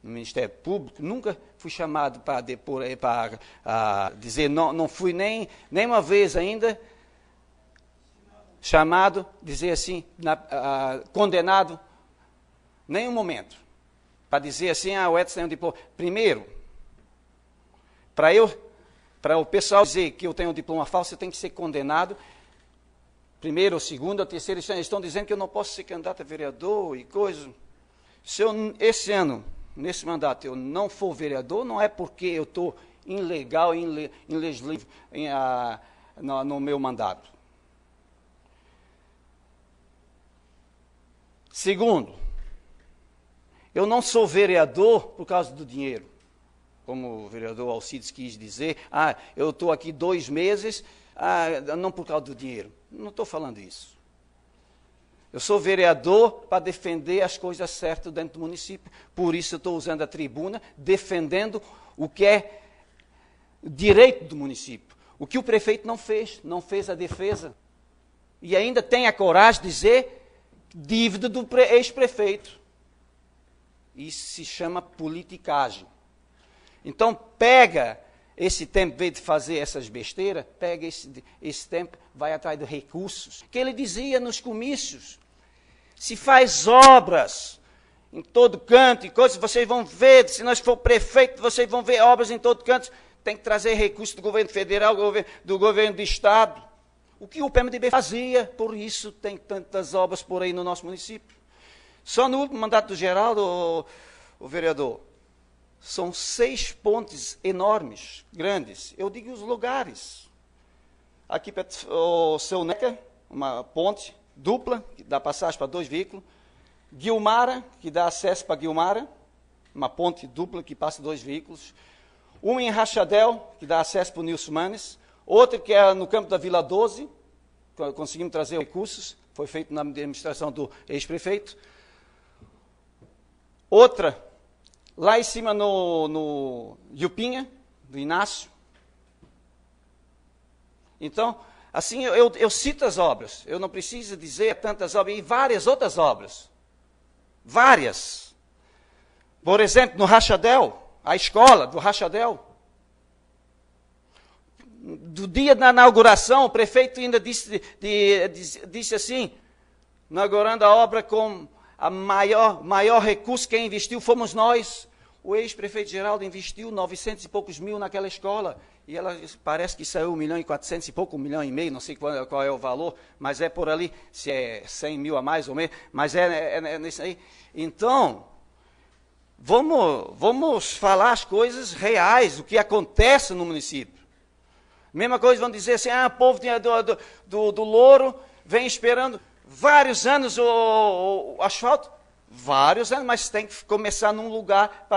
no Ministério Público, nunca fui chamado para depor, para dizer, não fui nem uma vez ainda chamado, dizer assim, condenado, nenhum momento, para dizer assim, o Edson tem um diploma. Primeiro, para o pessoal dizer que eu tenho um diploma falso, eu tenho que ser condenado. Primeiro, ou segundo, ou terceiro, eles estão dizendo que eu não posso ser candidato a vereador e coisas. Se eu, esse ano, nesse mandato, eu não for vereador, não é porque eu estou ilegal, ilegível no meu mandato. Segundo, eu não sou vereador por causa do dinheiro. Como o vereador Alcides quis dizer, eu estou aqui 2 meses, não por causa do dinheiro. Não estou falando isso. Eu sou vereador para defender as coisas certas dentro do município. Por isso eu estou usando a tribuna, defendendo o que é direito do município. O que o prefeito não fez a defesa. E ainda tem a coragem de dizer dívida do ex-prefeito. Isso se chama politicagem. Então, pega esse tempo, em vez de fazer essas besteiras, pega esse tempo, vai atrás de recursos. Que ele dizia nos comícios, se faz obras em todo canto e coisas, vocês vão ver, se nós for prefeito, vocês vão ver obras em todo canto, tem que trazer recursos do governo federal, do governo do estado. O que o PMDB fazia, por isso tem tantas obras por aí no nosso município. Só no último mandato do Geraldo, o vereador, são 6 pontes enormes, grandes. Eu digo os lugares. Aqui perto o Seu Neca, uma ponte dupla, que dá passagem para 2 veículos. Guilmara, que dá acesso para Guilmara, uma ponte dupla que passa 2 veículos. Uma em Rachadel, que dá acesso para o Nilson Manes. Outra que é no campo da Vila 12, conseguimos trazer recursos, foi feito na administração do ex-prefeito. Outra lá em cima no Iupinha, do Inácio. Então, assim, eu cito as obras. Eu não preciso dizer tantas obras, e várias outras obras. Várias. Por exemplo, no Rachadel, a escola do Rachadel. Do dia da inauguração, o prefeito ainda disse assim, inaugurando a obra com a maior recurso que investiu fomos nós. O ex-prefeito Geraldo investiu 900 e poucos mil naquela escola. E ela parece que saiu 1.400.000 e pouco, 1,5 milhão, não sei qual é o valor, mas é por ali, se é 100 mil a mais ou menos, mas é nisso aí. Então, vamos falar as coisas reais, o que acontece no município. Mesma coisa, vão dizer assim, o povo do Louro vem esperando vários anos o asfalto. Vários anos, mas tem que começar num lugar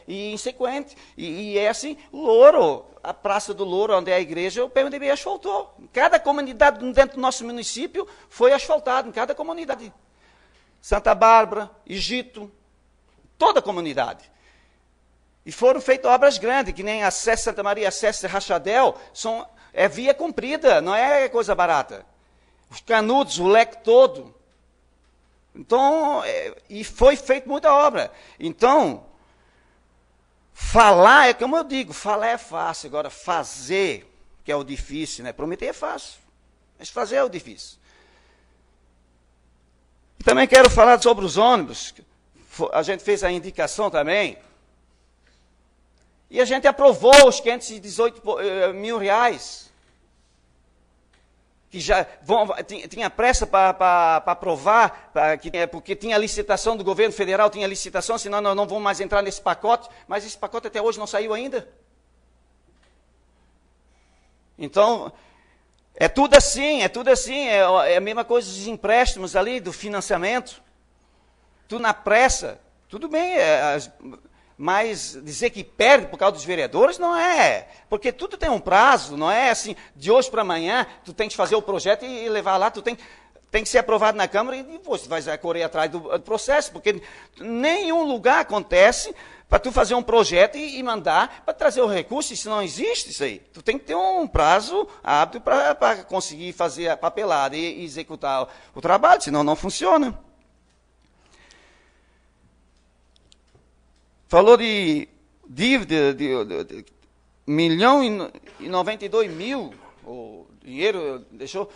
e em sequente. E é assim, Louro, a Praça do Louro, onde é a igreja, o PMDB asfaltou. Cada comunidade dentro do nosso município foi asfaltada, em cada comunidade. Santa Bárbara, Egito, toda a comunidade. E foram feitas obras grandes, que nem acesso Santa Maria, acesso Rachadel, é via comprida, não é coisa barata. Os canudos, o leque todo. Então, e foi feita muita obra. Então, falar é como eu digo, falar é fácil, agora fazer, que é o difícil, né? Prometer é fácil, mas fazer é o difícil. E também quero falar sobre os ônibus. A gente fez a indicação também. E a gente aprovou os 518 mil reais. Que já tinha pressa para aprovar, porque tinha licitação do governo federal, tinha licitação, senão nós não vamos mais entrar nesse pacote. Mas esse pacote até hoje não saiu ainda. Então, é tudo assim, é a mesma coisa dos empréstimos ali, do financiamento. Tudo na pressa. Tudo bem, mas dizer que perde por causa dos vereadores não é. Porque tudo tem um prazo, não é assim, de hoje para amanhã, tu tem que fazer o projeto e levar lá, tu tem que ser aprovado na Câmara e depois tu vai correr atrás do processo, porque nenhum lugar acontece para tu fazer um projeto e mandar para trazer o recurso, isso não existe isso aí. Tu tem que ter um prazo hábil para conseguir fazer a papelada e executar o trabalho, senão não funciona. Falou de dívida de 1.092.000, o dinheiro deixou,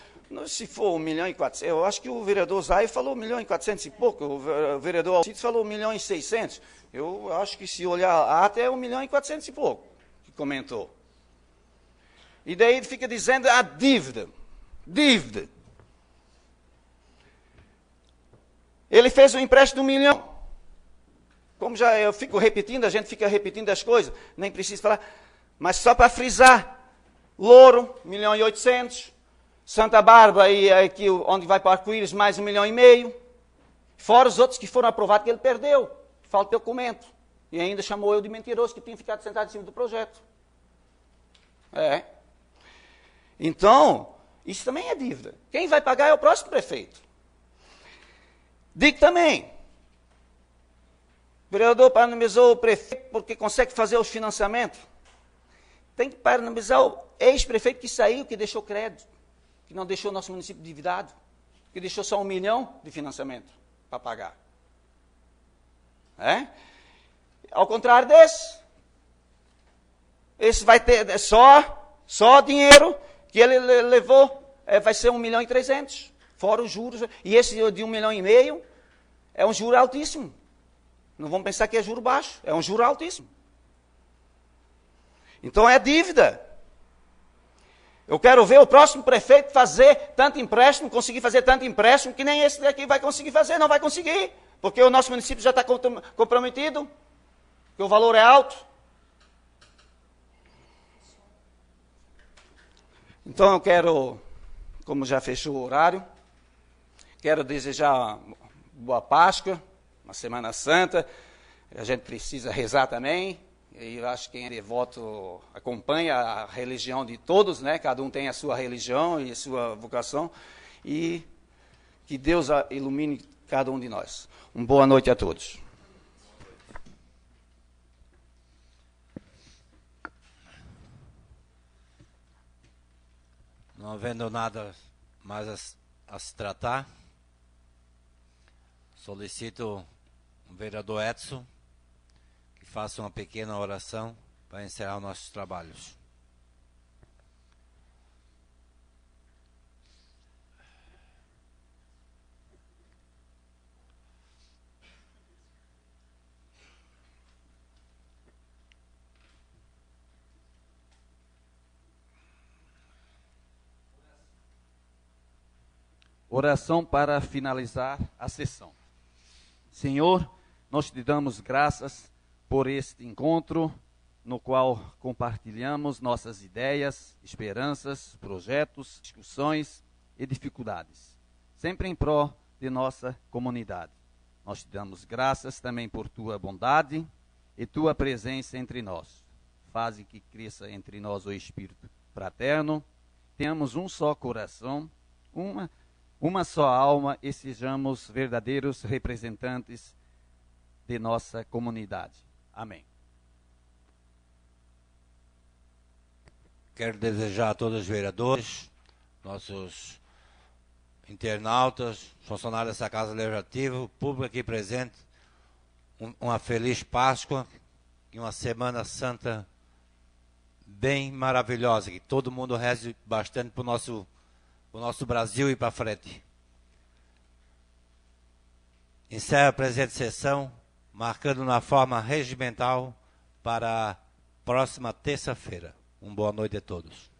se for 1.400.000, eu acho que o vereador Zay falou 1.400.000 e pouco, o vereador Alcides falou 1.600.000, eu acho que se olhar a ata é 1.400.000 e pouco, que comentou. E daí ele fica dizendo a dívida. Ele fez um empréstimo de 1 milhão. Como já eu fico repetindo, a gente fica repetindo as coisas, nem preciso falar. Mas só para frisar, Louro, 1.800.000, Santa Bárbara, e aqui onde vai para o Arco-Íris, mais 1,5 milhão. Fora os outros que foram aprovados que ele perdeu. Falta documento. E ainda chamou eu de mentiroso, que tinha ficado sentado em cima do projeto. Então, isso também é dívida. Quem vai pagar é o próximo prefeito. Digo também, o vereador parabenizou o prefeito porque consegue fazer os financiamentos. Tem que parabenizar o ex-prefeito que saiu, que deixou crédito, que não deixou o nosso município endividado, que deixou só 1 milhão de financiamento para pagar. Ao contrário desse. Esse vai ter só dinheiro que ele levou, vai ser 1.300.000, fora os juros. E esse de 1,5 milhão é um juro altíssimo. Não vamos pensar que é juro baixo, é um juro altíssimo. Então é dívida. Eu quero ver o próximo prefeito fazer tanto empréstimo, conseguir fazer tanto empréstimo, que nem esse daqui vai conseguir fazer, não vai conseguir. Porque o nosso município já está comprometido, que o valor é alto. Então eu quero, como já fechou o horário, quero desejar boa Páscoa, uma Semana Santa. A gente precisa rezar também. E eu acho que quem é devoto acompanha a religião de todos, né? Cada um tem a sua religião e a sua vocação. E que Deus ilumine cada um de nós. Uma boa noite a todos. Não havendo nada mais a se tratar, solicito o vereador Edson que faça uma pequena oração para encerrar os nossos trabalhos. Oração para finalizar a sessão. Senhor, nós te damos graças por este encontro, no qual compartilhamos nossas ideias, esperanças, projetos, discussões e dificuldades, sempre em pró de nossa comunidade. Nós te damos graças também por tua bondade e tua presença entre nós. Faze que cresça entre nós o Espírito fraterno, tenhamos um só coração, uma só alma e sejamos verdadeiros representantes de nossa comunidade. Amém. Quero desejar a todos os vereadores, nossos internautas, funcionários dessa Casa Legislativa, o público aqui presente, uma feliz Páscoa e uma Semana Santa bem maravilhosa, que todo mundo reze bastante para o nosso Brasil ir para frente. Encerro a presente sessão, marcando na forma regimental para a próxima terça-feira. Uma boa noite a todos.